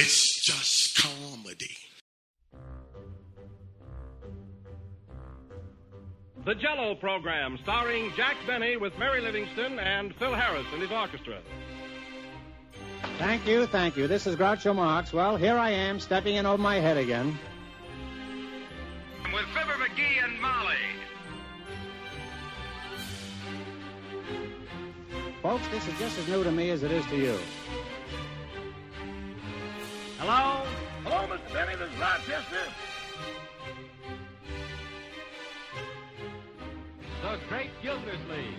It's just comedy. The Jell-O Program, starring Jack Benny with Mary Livingston and Phil Harris and his orchestra. Thank you. This is Groucho Marx. Well, here I am, stepping in over my head again. With Fibber McGee and Molly. Folks, this is just as new to me as it is to you. Hello? Hello, Mr. Benny, this is Rochester. The Great Gildersleeve.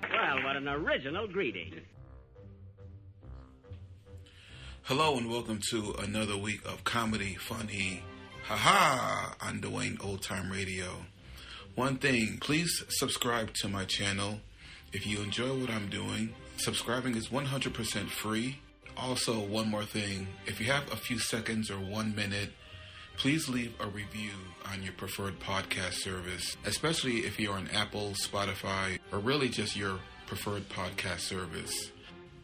Well, what an original greeting. Hello and welcome to another week of comedy, funny, haha, on Dwayne Old Time Radio. One thing, please subscribe to my channel. If you enjoy what I'm doing, subscribing is 100% free. Also, one more thing, if you have a few seconds or 1 minute, please leave a review on your preferred podcast service, especially if you're on Apple, Spotify, or really just your preferred podcast service.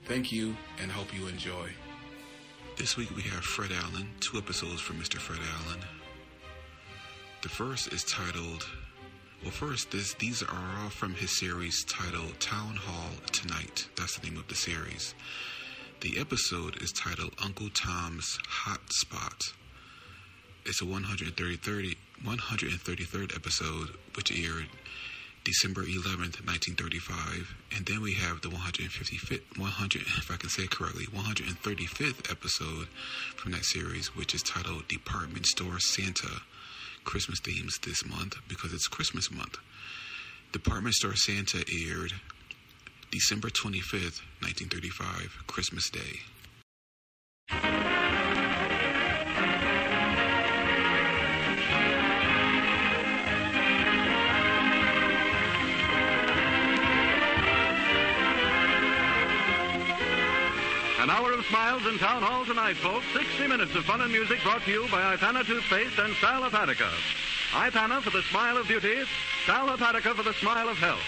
Thank you and hope you enjoy. This week we have Fred Allen, 2 episodes from Mr. Fred Allen. The first is titled, these are all from his series titled Town Hall Tonight. That's the name of the series. The episode is titled Uncle Tom's Hot Spot. It's a 133rd episode, which aired December 11th, 1935. And then we have the 135th episode from that series, which is titled Department Store Santa. Christmas themes this month because it's Christmas month. Department Store Santa aired December 25th, 1935, Christmas Day. An hour of smiles in Town Hall tonight, folks. 60 minutes of fun and music brought to you by Ipana Toothpaste and Sal Hepatica. Ipana for the smile of beauty, Sal Hepatica for the smile of health.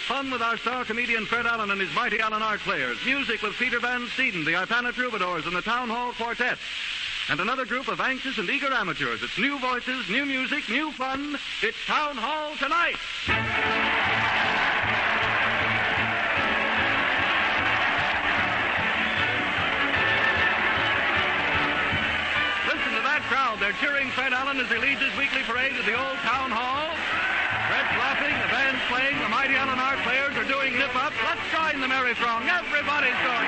Fun with our star comedian Fred Allen and his mighty Allen Art Players. Music with Peter Van Steeden, the Ipana Troubadours, and the Town Hall Quartet. And another group of anxious and eager amateurs. It's new voices, new music, new fun. It's Town Hall tonight. Crowd. They're cheering Fred Allen as he leads his weekly parade to the old town hall. Fred's laughing, the band's playing, the mighty Allen Art Players are doing nip-ups. Let's join the merry throng. Everybody's going.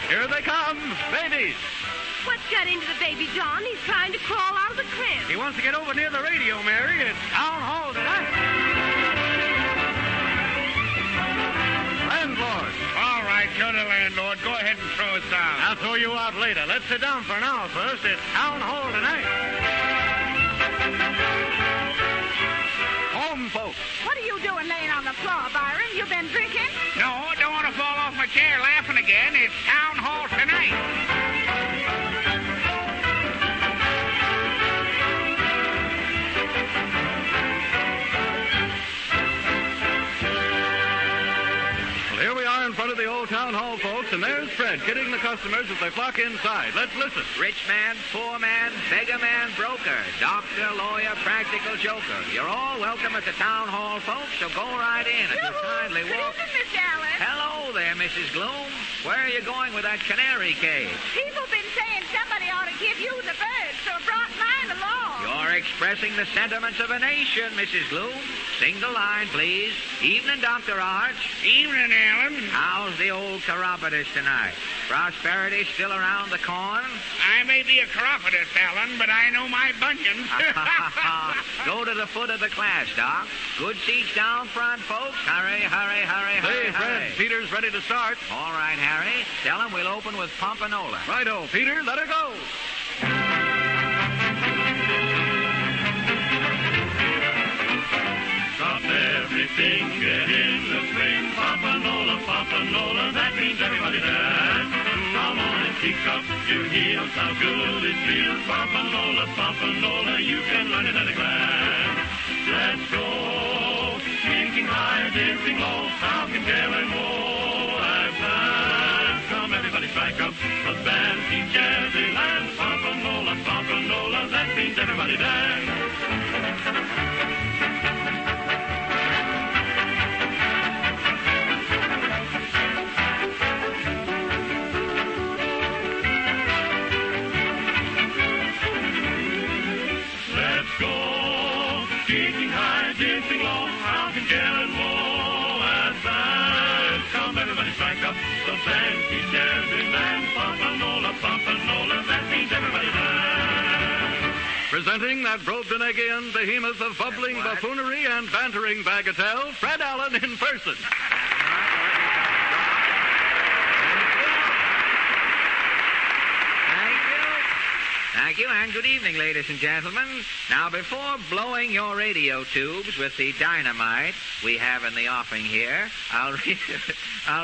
Here they come, babies. What's got into the baby, John? He's trying to crawl out of the crib. He wants to get over near the radio, Mary. It's town hall tonight. Landlord. All right, you're the landlord. Go ahead and throw us out. I'll throw you out later. Let's sit down for an hour first. It's Town Hall tonight. Home folks. What are you doing laying on the floor, Byron? You been drinking? No, don't want to fall off my chair laughing again. It's Town Hall tonight. In front of the old town hall, folks, and there's Fred kidding the customers as they flock inside. Let's listen. Rich man, poor man, beggar man, broker, doctor, lawyer, practical joker. You're all welcome at the town hall, folks, so go right in. If you'll kindly walk. Good evening, Miss Allen. Hello there, Mrs. Gloom. Where are you going with that canary cage? People been saying somebody ought to give you the bird, so I brought mine along. You're expressing the sentiments of a nation, Mrs. Gloom. Single line, please. Evening, Dr. Arch. Evening, Allen. How's the old chiropodist tonight? Prosperity still around the corn? I may be a chiropodist, Allen, but I know my bunions. Go to the foot of the class, Doc. Good seats down front, folks. Hurry, hurry, hurry, hurry, Hey, Fred, hurry. Peter's ready to start. All right, Harry. Tell him we'll open with Pompanola. Righto, Peter, let her go. Stop everything, get in the swing. Pompanola, Pompanola, that means everybody dance. Come on and kick up your heels, how good it feels. Pompanola, Pompanola, you can learn it at a glance. Let's go. kicking high, dancing low, how can Karen woe advance? Come everybody strike up, the band team jazzing and Pompanola, that means everybody dance. Let's go, kicking high, dancing low, how can Karen woe advance? Come everybody strike up, the band keeps jazzing and Pompanola, that means everybody dance. Presenting that Brobdingnagian behemoth of bubbling buffoonery and bantering bagatelle, Fred Allen in person. Thank you, and good evening, ladies and gentlemen. Now, before blowing your radio tubes with the dynamite we have in the offing here, I'll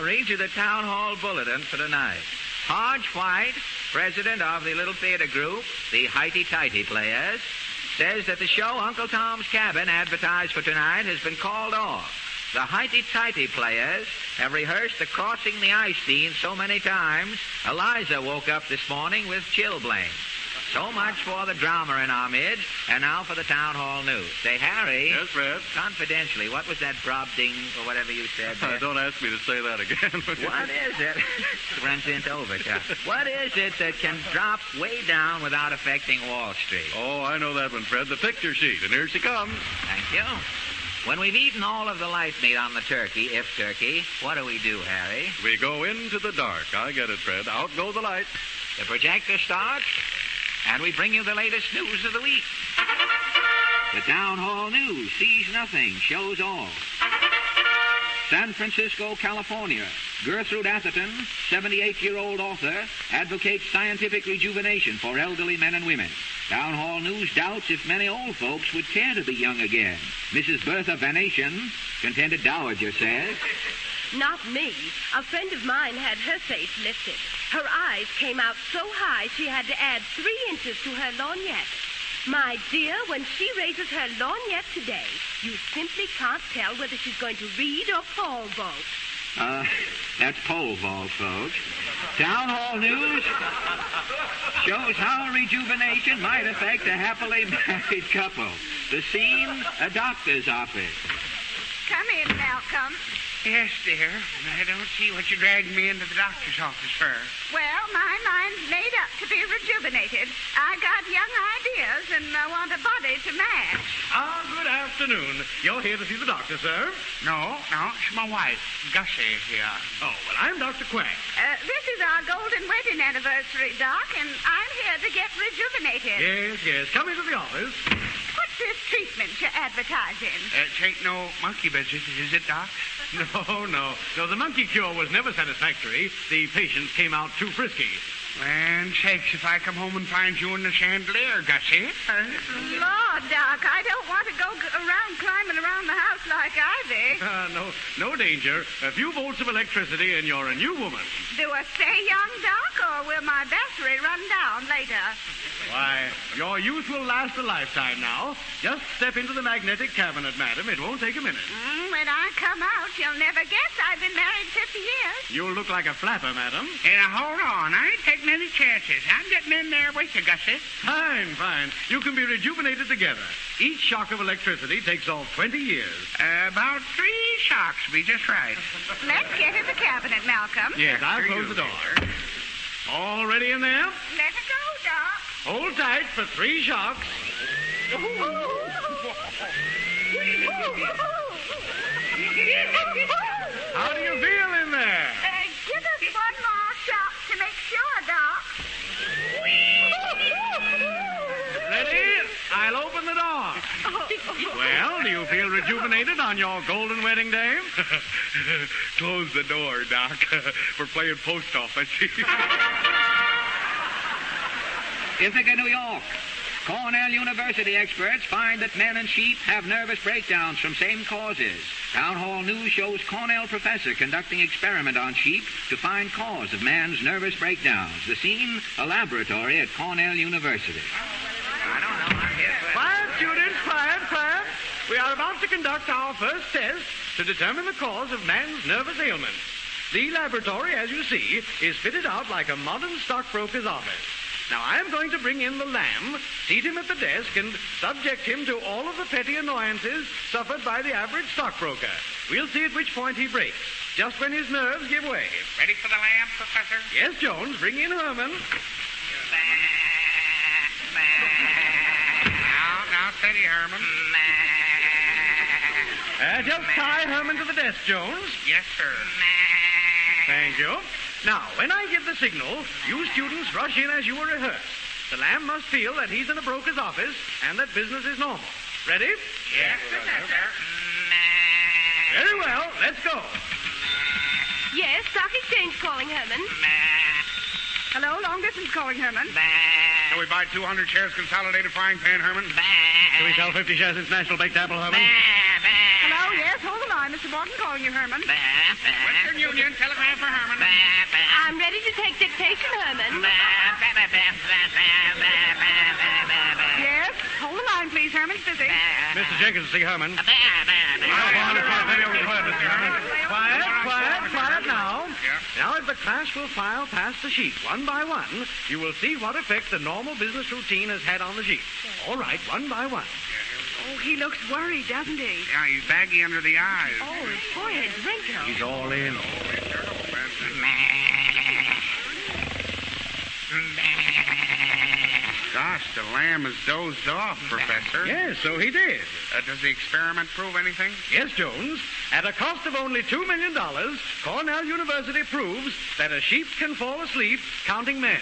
read you the Town Hall Bulletin for tonight. Hodge White, president of the little theater group, the Highty-Tighty Players, says that the show Uncle Tom's Cabin advertised for tonight has been called off. The Highty-Tighty Players have rehearsed the crossing the ice scene so many times, Eliza woke up this morning with chilblains. So much for the drama in our midst, and now for the Town Hall news. Say, Harry. Yes, Fred? Confidentially, what was that Brobding or whatever you said there? Don't ask me to say that again. What is it? Runs into overtime. What is it that can drop way down without affecting Wall Street? Oh, I know that one, Fred. The picture sheet, and here she comes. Thank you. When we've eaten all of the light meat on the turkey, if turkey, what do we do, Harry? We go into the dark. I get it, Fred. Out go the lights. The projector starts, and we bring you the latest news of the week. The Town Hall News sees nothing, shows all. San Francisco, California. Gertrude Atherton, 78-year-old author, advocates scientific rejuvenation for elderly men and women. Town Hall News doubts if many old folks would care to be young again. Mrs. Bertha Venetian, contented dowager, says... Not me. A friend of mine had her face lifted. Her eyes came out so high she had to add 3 inches to her lorgnette. My dear, when she raises her lorgnette today, you simply can't tell whether she's going to read or pole vault. That's pole vault, folks. Town Hall News shows how rejuvenation might affect a happily married couple. The scene, a doctor's office. Come in, Malcolm. Yes, dear. I don't see what you dragged me into the doctor's office for. Well, my mind's made up to be rejuvenated. I got young ideas, and I want a body to match. Good afternoon. You're here to see the doctor, sir? No, it's my wife, Gussie, here. Oh, well, I'm Dr. Quack. This is our golden wedding anniversary, Doc, and I'm here to get rejuvenated. Yes. Come into the office. What's this treatment you're advertising? It ain't no monkey business, is it, Doc? No. The monkey cure was never satisfactory. The patients came out too frisky. Land sakes, if I come home and find you in the chandelier, Gussie. Lord, Doc, I don't want to go around climbing around the house like Ivy. No danger. A few volts of electricity and you're a new woman. Do I stay young, Doc, or will my battery run down later? Why, your youth will last a lifetime now. Just step into the magnetic cabinet, madam. It won't take a minute. When I come out, you'll never guess I've been married 50 years. You'll look like a flapper, madam. Now, hold on. I ain't taking any chances. I'm getting in there with you, Gussie. Fine. You can be rejuvenated together. Each shock of electricity takes off 20 years. About 3 shocks will be just right. Let's get in the cabinet, Malcolm. Yes, I'll close the door. All ready in there? Let it go, Doc. Hold tight for 3 shocks. How do you feel in there? Give us one more shot to make sure, Doc. Ready? I'll open the door. Well, do you feel rejuvenated on your golden wedding day? Close the door, Doc. We're playing post office. Ithaca, New York. Cornell University experts find that men and sheep have nervous breakdowns from same causes. Town Hall News shows Cornell professor conducting experiment on sheep to find cause of man's nervous breakdowns. The scene, a laboratory at Cornell University. Quiet, students, quiet. we are about to conduct our first test to determine the cause of man's nervous ailment. The laboratory, as you see, is fitted out like a modern stockbroker's office. Now, I am going to bring in the lamb, seat him at the desk, and subject him to all of the petty annoyances suffered by the average stockbroker. We'll see at which point he breaks, just when his nerves give way. Ready for the lamb, Professor? Yes, Jones, bring in Herman. Now, steady, Herman. Just tie Herman to the desk, Jones. Yes, sir. Thank you. Now, when I give the signal, you students rush in as you were rehearsed. The lamb must feel that he's in a broker's office and that business is normal. Ready? Yes, Professor. Very well. Let's go. Yes, Stock Exchange calling, Herman. Hello, long distance calling, Herman. Can we buy 200 shares Consolidated Frying Pan, Herman? Can we sell 50 shares International Baked Apple, Herman? Hello, yes, hold the line. Mr. Morton calling you, Herman. Western Union, telegram for Herman. I'm ready to take dictation, Herman. Yes, hold the line, please. Herman's busy. Mr. Jenkins, see Herman. Quiet now. Now, as the class will file past the sheet one by one, you will see what effect the normal business routine has had on the sheet. All right, one by one. Oh, he looks worried, doesn't he? Yeah, he's baggy under the eyes. Oh, his forehead's wrinkled. He's all in. Gosh, the lamb has dozed off, Professor. Yes, so he did. Does the experiment prove anything? Yes, Jones. At a cost of only $2 million, Cornell University proves that a sheep can fall asleep counting men.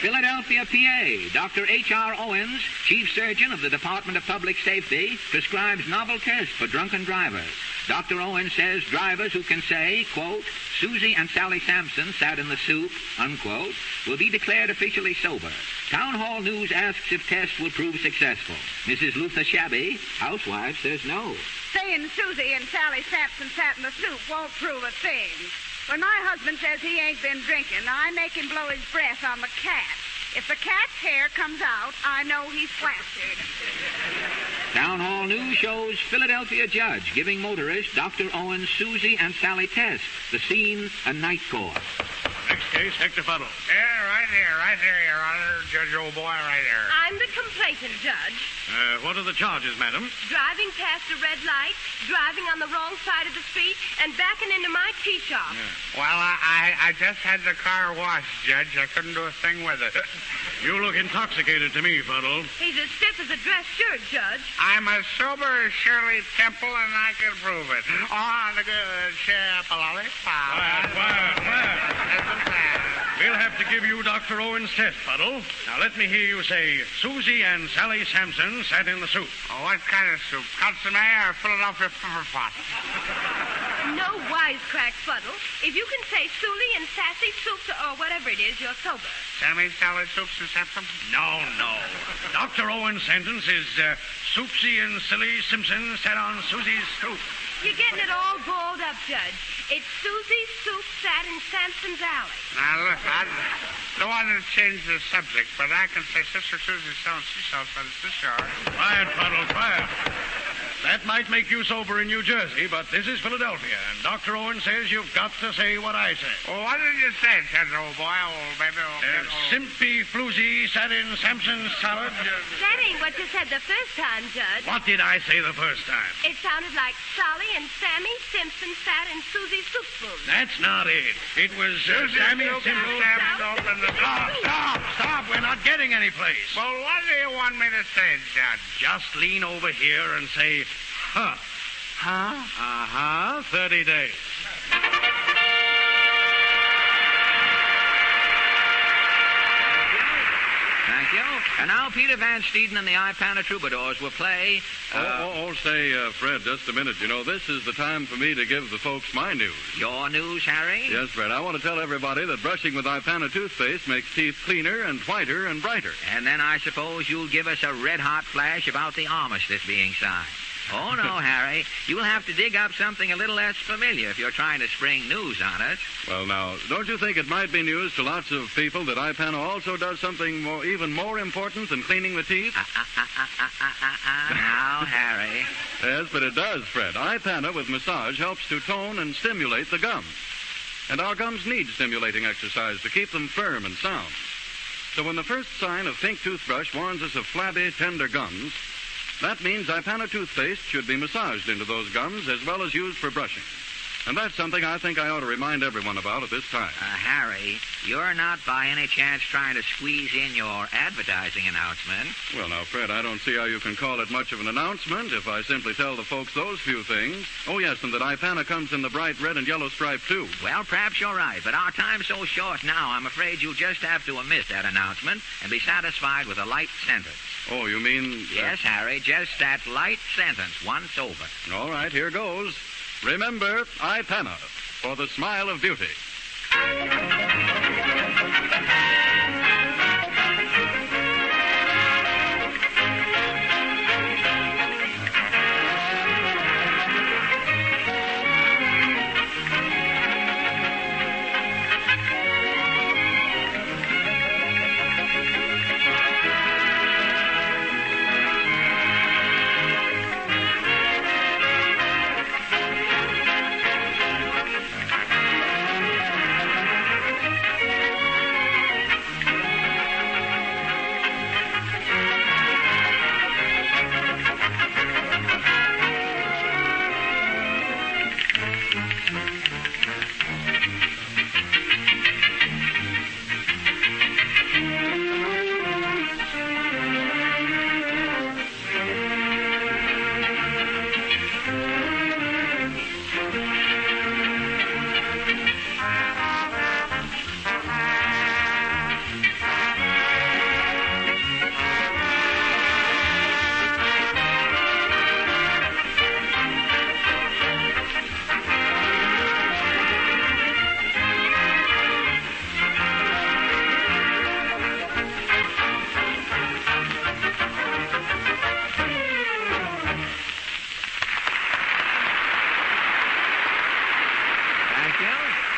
Philadelphia, PA. Dr. H.R. Owens, Chief Surgeon of the Department of Public Safety, prescribes novel tests for drunken drivers. Dr. Owens says drivers who can say, quote, Susie and Sally Sampson sat in the soup, unquote, will be declared officially sober. Town Hall News asks if tests will prove successful. Mrs. Luther Shabby, housewife, says no. Saying Susie and Sally Sampson sat in the soup won't prove a thing. When my husband says he ain't been drinking, I make him blow his breath on the cat. If the cat's hair comes out, I know he's plastered. Town Hall News shows Philadelphia judge giving motorist Dr. Owens, Susie, and Sally tests. The scene, a night court. Next case, Hector Fuddle. Yeah, right here, Your Honor. Judge, old boy, right there. I'm the complainant, Judge. What are the charges, madam? Driving past a red light, driving on the wrong side of the street, and backing into my tea shop. Yeah. Well, I just had the car washed, Judge. I couldn't do a thing with it. You look intoxicated to me, Fuddle. He's as stiff as a dress shirt, Judge. I'm as sober as Shirley Temple, and I can prove it. On the good ship, a lollipop. Quiet. We'll have to give you Dr. Owens' test, Fuddle. Now, let me hear you say, Susie and Sally Sampson sat in the soup. Oh, what kind of soup? Consomme or Philadelphia pepper pot? No wisecrack, Fuddle. If you can say Sulie and Sassy soups or whatever it is, you're sober. Sammy, Sally, soups, and Sampson? No. Dr. Owens' sentence is, Soupsy and Silly Simpson sat on Susie's soup. You're getting it all balled up, Judge. It's Susie's soup sat in Sampson's alley. Now, look, I don't want to change the subject, but I can say Sister Susie's selling seashells on the seashore. Quiet, Fuddle, quiet. That might make you sober in New Jersey, but this is Philadelphia, and Dr. Owens says you've got to say what I say. Well, what did you say, Judge, old boy, old baby, old kid, old... Simpy Floozy sat in Sampson's salad. That ain't what you said the first time, Judge. What did I say the first time? It sounded like Sally and Sammy Simpson sat in Susie's soup spoon. That's not it. It was Sammy Simpson. Stop. We're not getting any place. Well, what do you want me to say, Judge? Just lean over here and say, huh. Huh? 30 days. Thank you. And now Peter Van Steeden and the Ipana Troubadours will play... Say, Fred, just a minute. You know, this is the time for me to give the folks my news. Your news, Harry? Yes, Fred. I want to tell everybody that brushing with Ipana toothpaste makes teeth cleaner and whiter and brighter. And then I suppose you'll give us a red-hot flash about the armistice being signed. Oh, no, Harry. You'll have to dig up something a little less familiar if you're trying to spring news on us. Well, now, don't you think it might be news to lots of people that iPana also does something even more important than cleaning the teeth? Now, Harry. Yes, but it does, Fred. iPana with massage helps to tone and stimulate the gums. And our gums need stimulating exercise to keep them firm and sound. So when the first sign of pink toothbrush warns us of flabby, tender gums, that means iPana toothpaste should be massaged into those gums as well as used for brushing. And that's something I think I ought to remind everyone about at this time. Harry, you're not by any chance trying to squeeze in your advertising announcement. Well, now, Fred, I don't see how you can call it much of an announcement if I simply tell the folks those few things. Oh, yes, and that iPana comes in the bright red and yellow stripe, too. Well, perhaps you're right, but our time's so short now, I'm afraid you'll just have to omit that announcement and be satisfied with a light sentence. Oh, you mean... Yes, Harry, just that light sentence once over. All right, here goes. Remember, iPana, for the smile of beauty.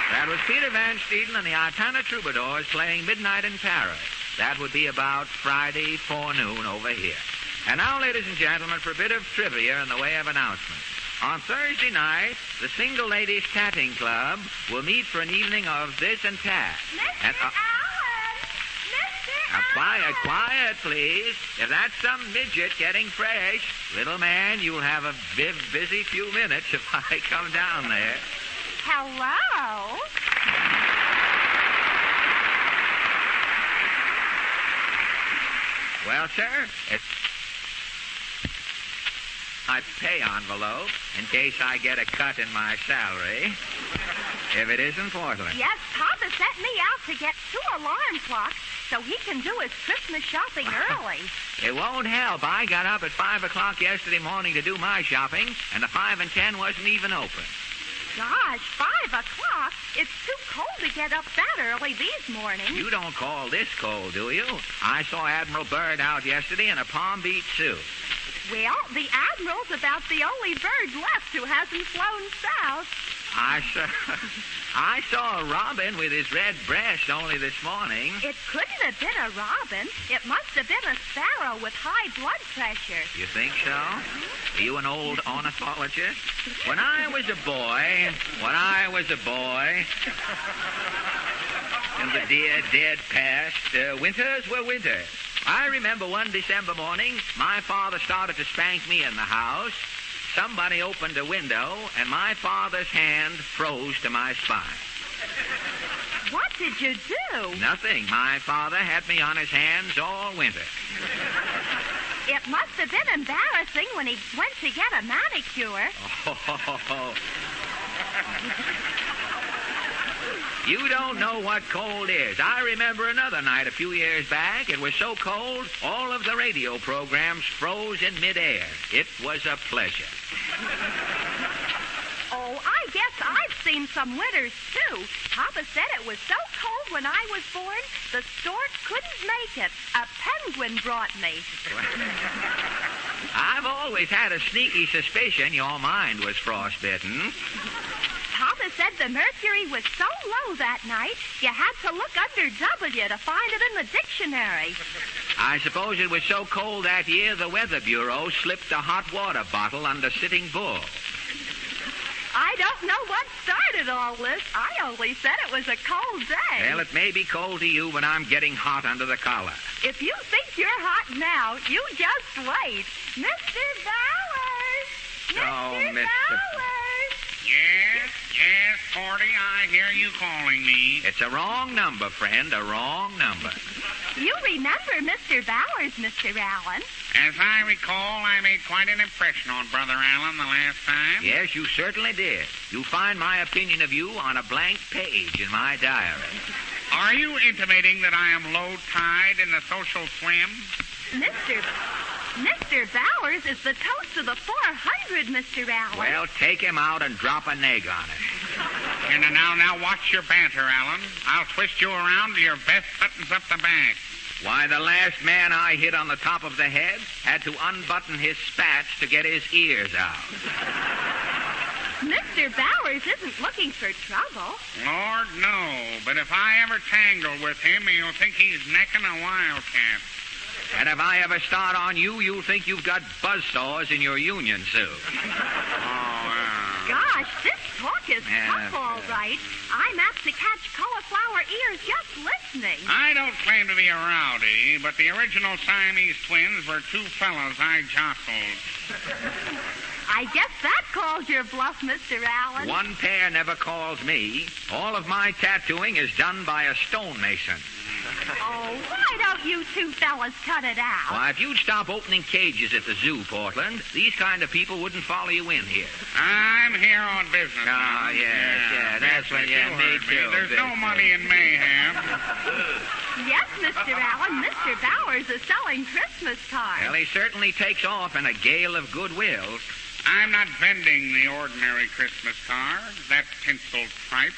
That was Peter Van Steeden and the iPana Troubadours playing Midnight in Paris. That would be about Friday forenoon over here. And now, ladies and gentlemen, for a bit of trivia in the way of announcements. On Thursday night, the Single Ladies Tatting Club will meet for an evening of this and that. Mr. Allen! Mr. Quiet, please. If that's some midget getting fresh, little man, you'll have a busy few minutes if I come down there. Hello? Well, sir, I pay envelope in case I get a cut in my salary. If it isn't Portland. Yes, Papa sent me out to get 2 alarm clocks so he can do his Christmas shopping early. It won't help. I got up at 5 o'clock yesterday morning to do my shopping, and the 5 and 10 wasn't even open. Gosh, 5 o'clock? It's too cold to get up that early these mornings. You don't call this cold, do you? I saw Admiral Byrd out yesterday in a Palm Beach suit. Well, the Admiral's about the only bird left who hasn't flown south. I saw a robin with his red breast only this morning. It couldn't have been a robin. It must have been a sparrow with high blood pressure. You think so? Are you an old ornithologist? When I was a boy, in the dear dead past, winters were winter. I remember one December morning, my father started to spank me in the house. Somebody opened a window, and my father's hand froze to my spine. What did you do? Nothing. My father had me on his hands all winter. It must have been embarrassing when he went to get a manicure. Oh. You don't know what cold is. I remember another night a few years back. It was so cold, all of the radio programs froze in midair. It was a pleasure. Oh, I guess I've seen some winters, too. Papa said it was so cold when I was born, the stork couldn't make it. A penguin brought me. I've always had a sneaky suspicion your mind was frostbitten. Papa said the mercury was so low that night, you had to look under W to find it in the dictionary. I suppose it was so cold that year the Weather Bureau slipped a hot water bottle under Sitting Bull. I don't know what started all this. I only said it was a cold day. Well, it may be cold to you, but I'm getting hot under the collar. If you think you're hot now, you just wait. Mr. Bowers! Mr. Bowers! Yes, Forty, I hear you calling me. It's a wrong number, friend, a wrong number. You remember Mr. Bowers, Mr. Allen. As I recall, I made quite an impression on Brother Allen the last time. Yes, you certainly did. You'll find my opinion of you on a blank page in my diary. Are you intimating that I am low tide in the social swim? Mr. Bowers is the toast of the 400, Mr. Allen. Well, take him out and drop a neg on it. And now, watch your banter, Allen. I'll twist you around till your vest buttons up the back. Why, the last man I hit on the top of the head had to unbutton his spats to get his ears out. Mr. Bowers isn't looking for trouble. Lord, no. But if I ever tangle with him, he'll think he's necking a wildcat. And if I ever start on you, you'll think you've got buzzsaws in your union suit. Gosh, this talk is tough, all right. I'm apt to catch cauliflower ears just listening. I don't claim to be a rowdy, but the original Siamese twins were two fellows I jostled. I guess that calls your bluff, Mr. Allen. One pair never calls me. All of my tattooing is done by a stonemason. Oh, why don't you two fellas cut it out? Why, if you'd stop opening cages at the zoo, Portland, these kind of people wouldn't follow you in here. I'm here on business. Oh, yes, that's what you me too. There's no money in mayhem. Yes, Mr. Allen, Mr. Bowers is selling Christmas cards. Well, he certainly takes off in a gale of goodwill. I'm not vending the ordinary Christmas cards, that tinsel tripe.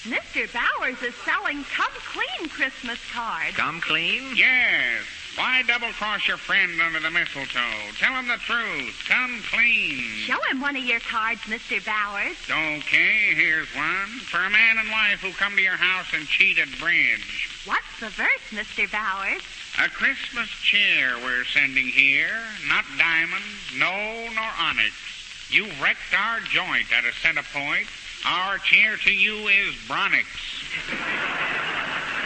Mr. Bowers is selling Come Clean Christmas cards. Come Clean? Yes. Why double-cross your friend under the mistletoe? Tell him the truth. Come clean. Show him one of your cards, Mr. Bowers. Okay, here's one. For a man and wife who come to your house and cheat at bridge. What's the verse, Mr. Bowers? A Christmas cheer we're sending here. Not diamond, no, nor onyx. You wrecked our joint at a center point. Our cheer to you is Bronix.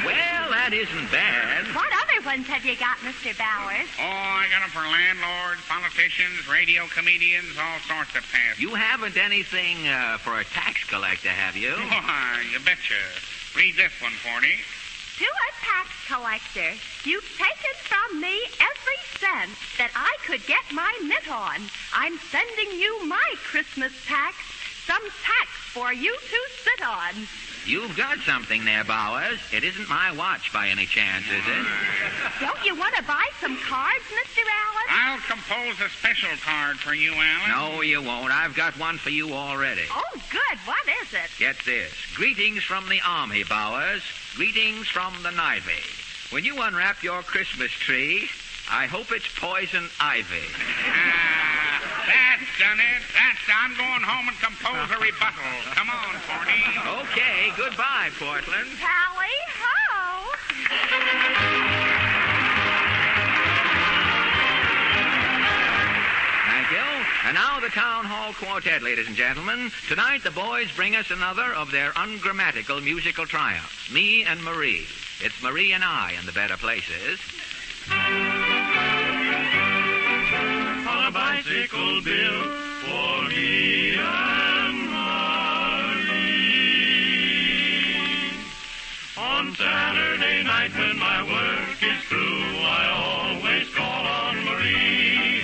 Well, that isn't bad. What other ones have you got, Mr. Bowers? Oh, I got them for landlords, politicians, radio comedians, all sorts of pests. You haven't anything for a tax collector, have you? Why, you betcha. Read this one, Forty. To a tax collector, you've taken from me every cent that I could get my mitt on. I'm sending you my Christmas tax, some tax for you to sit on. You've got something there, Bowers. It isn't my watch by any chance, is it? Don't you want to buy some cards, Mr. Allen? I'll compose a special card for you, Allen. No, you won't. I've got one for you already. Oh, good. What is it? Get this. Greetings from the Army, Bowers. Greetings from the Navy. When you unwrap your Christmas tree, I hope it's poison ivy. That's done it. I'm going home and compose a rebuttal. Come on, Forty. Okay, goodbye, Portland. Tally-ho! Thank you. And now the Town Hall Quartet, ladies and gentlemen. Tonight the boys bring us another of their ungrammatical musical triumphs, Me and Marie. It's Marie and I in the better places. On a bicycle built for me and Marie. On Saturday night when my work is through, I always call on Marie.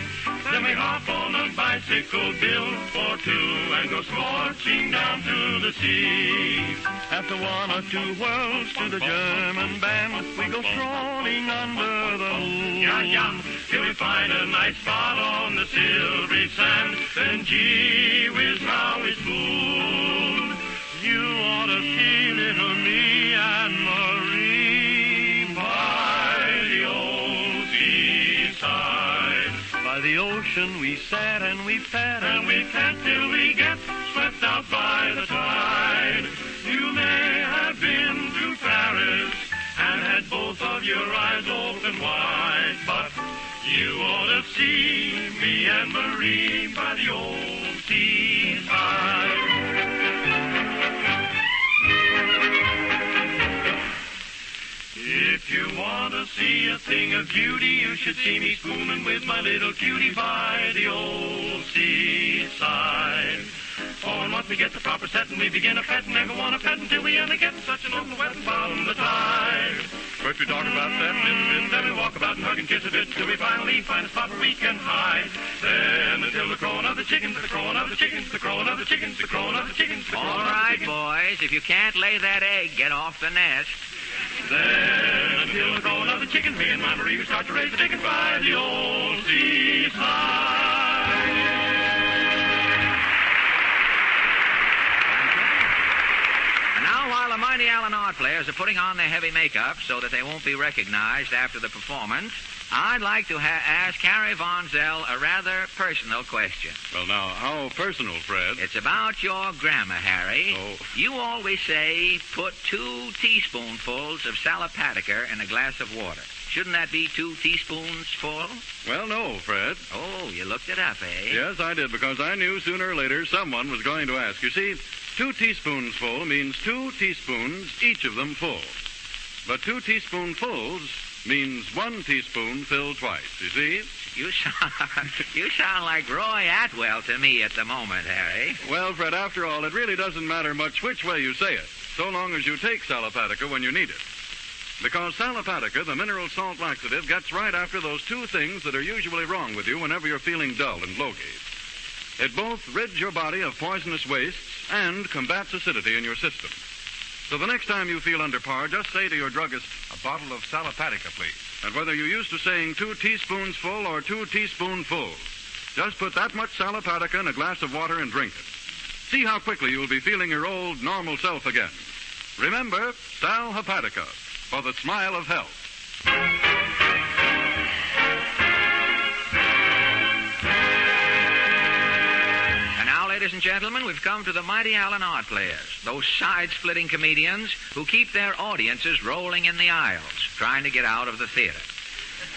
Then we hop on a bicycle built for two and go scorching down to the sea. After one or two whirls to the German band, we go strolling under the moon. Yeah, till we find a nice spot on the silvery sand. Then gee whiz, how we swoon. You ought to see little me and Marie by the old seaside. By the ocean ocean we sat and we pat and we pat till we get swept out by the tide. You may have been to Paris and had both of your eyes open wide, but you ought to see me and Marie by the old seaside. If you want to see a thing of beauty, you should see me spooning with my little cutie by the old seaside. Oh, and once we get the proper setting, we begin a petting, never want to pet until we end up getting such an awful wet and bottom the tide. First we talk about that a little bit, then we walk about and hug and kiss a bit, till we finally find a spot where we can hide. Then until the crowing of the chickens, the crowing of the chickens, the crowing of the chickens, the crowing of the chickens, the crowing All of the right, chickens. boys, if you can't lay that egg, get off the nest. Then until the crowing of the chickens, me and my Marie start to raise the chickens by the old seaside. Now, while the Mighty Allen Art players are putting on their heavy makeup so that they won't be recognized after the performance, I'd like to ask Harry Von Zell a rather personal question. Well, now, how personal, Fred? It's about your grammar, Harry. Oh. You always say, put 2 teaspoonfuls of Salapatica in a glass of water. Shouldn't that be 2 teaspoons full? Well, no, Fred. Oh, you looked it up, eh? Yes, I did, because I knew sooner or later someone was going to ask. You see, 2 teaspoons full means 2 teaspoons, each of them full. But 2 teaspoonfuls means 1 teaspoon filled twice, you see? You sound like Roy Atwell to me at the moment, Harry. Well, Fred, after all, it really doesn't matter much which way you say it, so long as you take Salapatica when you need it. Because Salapatica, the mineral salt laxative, gets right after those 2 things that are usually wrong with you whenever you're feeling dull and low-gauge. It both rids your body of poisonous wastes and combats acidity in your system. So the next time you feel under par, just say to your druggist, "A bottle of Salapatica, please." And whether you're used to saying 2 teaspoons full or 2 teaspoonfuls, just put that much Salapatica in a glass of water and drink it. See how quickly you'll be feeling your old, normal self again. Remember, Sal Hepatica, for the smile of health. And now, ladies and gentlemen, we've come to the Mighty Allen Art players, those side-splitting comedians who keep their audiences rolling in the aisles, trying to get out of the theater.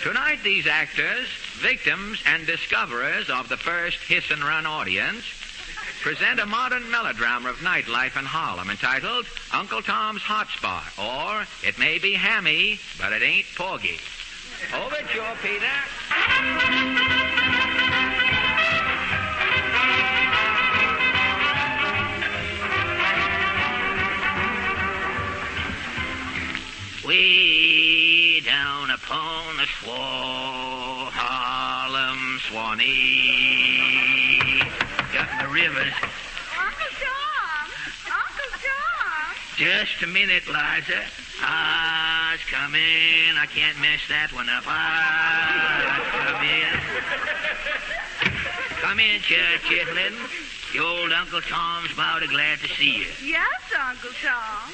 Tonight, these actors, victims and discoverers of the first hiss-and-run audience, present a modern melodrama of nightlife in Harlem entitled Uncle Tom's Hot Spot, or It May Be Hammy, but It Ain't Porgy. Overture, Peter. Way down upon the swore, Harlem Swanee, got the rivers. Uncle Tom! Uncle Tom! Just a minute, Liza. It's coming. I can't mess that one up. Come in, Chitlin. The old Uncle Tom's mighty glad to see you. Yes, Uncle Tom.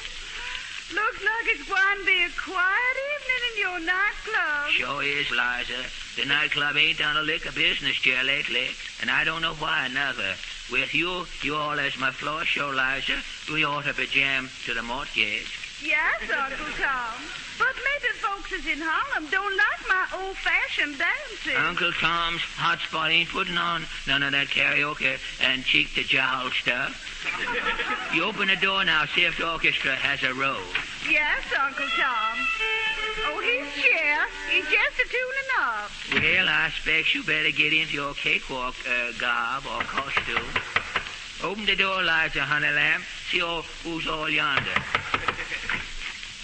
Looks like it's going to be a quiet evening in your nightclub. Sure is, Liza. The nightclub ain't done a lick of business here lately, and I don't know why, neither. With you all as my floor show, Liza, we ought to be jammed to the mortgage. Yes, Uncle Tom. But maybe folks in Harlem don't like my old-fashioned dancing. Uncle Tom's hot spot ain't putting on none of that karaoke and cheek-to-jowl stuff. You open the door now, see if the orchestra has a roll. Yes, Uncle Tom. Oh, he's here. He's just a-tuning up. Well, I expect you better get into your cakewalk garb or costume. Open the door, Liza, honey lamb. See who's all yonder.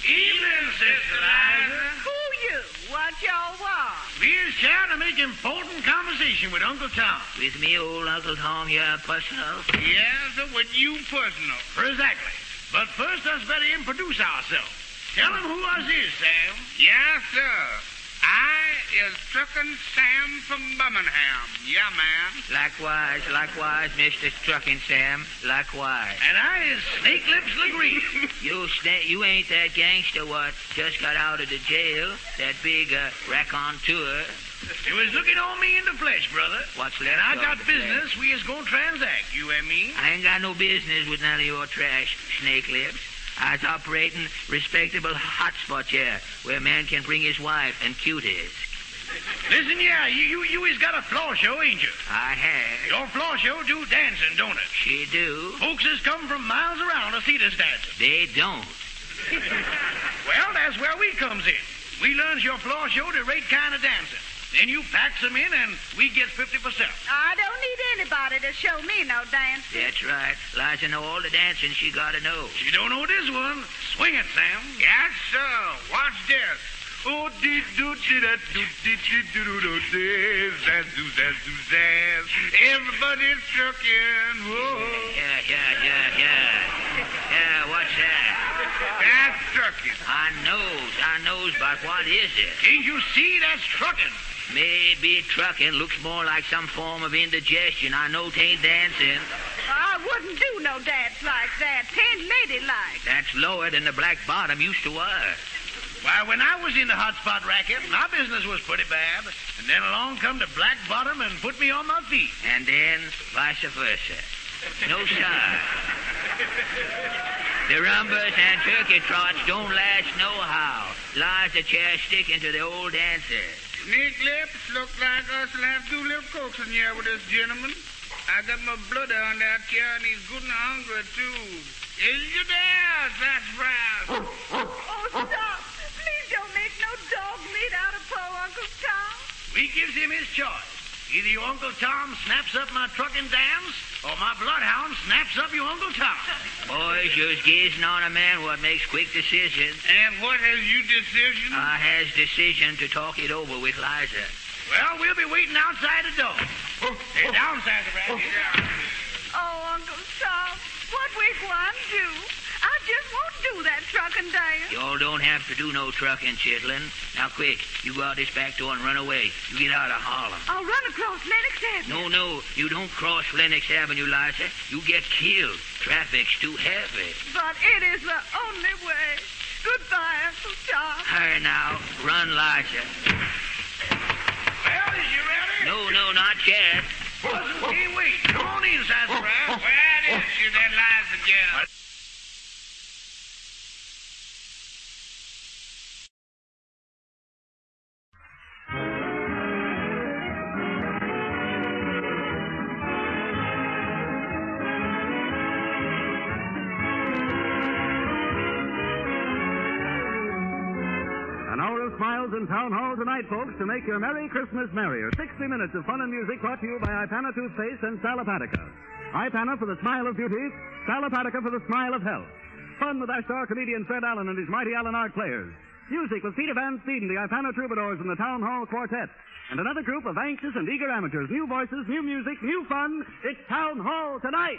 Evening, Sister Liza. Who you? What y'all want? We're trying to make important conversation with Uncle Tom. With me, old Uncle Tom, here, personal? Yes, with you personal. Exactly. But first, us better introduce ourselves. Tell him who us is, Sam. Yes, sir. I is Truckin' Sam from Birmingham. Yeah, man. Likewise, Mr. Truckin' Sam. Likewise. And I is Snake Lips Legree. You ain't that gangster what just got out of the jail, that big raconteur. It was looking on me in the flesh, brother. What's And left I of got the business we is going to transact, you and me. I ain't got no business with none of your trash, snake lips. I was operating respectable hotspot here, where a man can bring his wife and cuties. Listen, yeah, you is got a floor show, ain't you? I have. Your floor show do dancing, don't it? She do. Folks has come from miles around to see this dancing. They don't. Well, that's where we comes in. We learns your floor show the right kind of dancing. Then you packs them in, and we get 50%. I don't need anybody to show me no dance. That's right. Liza know all the dancing she gotta know. She don't know this one. Swing it, Sam. Yes, sir. Watch this. Oh, dee doo dee da doo dee dee doo doo doo dee zaz doo zaz doo zaz. Everybody's trucking. Whoa. Yeah, what's that? That's trucking. I knows, but what is it? Can't you see that's trucking? Maybe trucking looks more like some form of indigestion. I know 'tain't dancing. I wouldn't do no dance like that. 'Tain't ladylike. That's lower than the black bottom used to was. Why, when I was in the hot spot racket, my business was pretty bad. And then along come the black bottom and put me on my feet. And then vice versa. No, sir. The rumbas and turkey trots don't last nohow. Lies the chair sticking to the old dancers. Snake lips look like us will have to do a little coaxing here with this gentleman. I got my blood on that chair, and he's good and hungry, too. Is you there, Sassafras? Oh, stop. Please don't make no dog meat out of poor Uncle Tom. We gives him his choice. Either your Uncle Tom snaps up my trucking dams, or my bloodhound snaps up your Uncle Tom. Boys, you're gazing on a man what makes quick decisions. And what has you decision? I has decision to talk it over with Liza. Well, we'll be waiting outside the door. Hey, down, Sassafras. Oh, Uncle Tom, what we gwine do? I just won't do that trucking dance. Y'all don't have to do no trucking, Chitlin. Now, quick, you go out this back door and run away. You get out of Harlem. I'll run across Lenox Avenue. No, you don't cross Lenox Avenue, Liza. You get killed. Traffic's too heavy. But it is the only way. Goodbye, Uncle Tom. Hurry now. Run, Liza. Well, is you ready? No, not yet. Can't wait. Come on in, Sassafras. Where is you, that Liza girl? Smiles in Town Hall tonight, folks, to make your Merry Christmas merrier. 60 minutes of fun and music brought to you by Ipana Toothpaste and Salapatica. Ipana for the smile of beauty, Salapatica for the smile of health. Fun with our star comedian Fred Allen and his mighty Allen Art players. Music with Peter Van Steeden, the Ipana Troubadours, and the Town Hall Quartet. And another group of anxious and eager amateurs. New voices, new music, new fun. It's Town Hall tonight.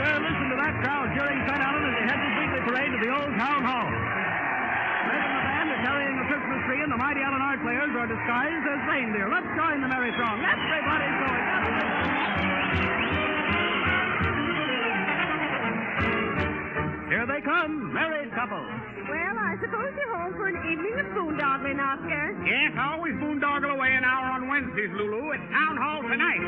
Listen to that crowd cheering Fred Allen as he heads his weekly parade to the old town hall. Making the band are carrying the Christmas tree, and the mighty Allen Art players are disguised as reindeer. Let's join the merry throng. Everybody's going. Here they come, married couple. Well, I suppose you're home for an evening of boondoggling, Oscar. Yes, I always boondoggle away an hour on Wednesdays, Lulu. It's Town Hall tonight.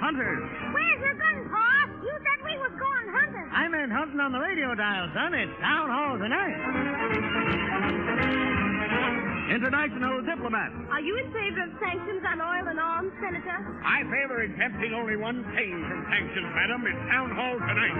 Hunters. Where's your gun, Pa? You said we was going hunting. I meant hunting on the radio dial, son. It's Town Hall tonight. International diplomat. Are you in favor of sanctions on oil and arms, Senator? I favor exempting only one thing from sanctions, madam. It's Town Hall tonight.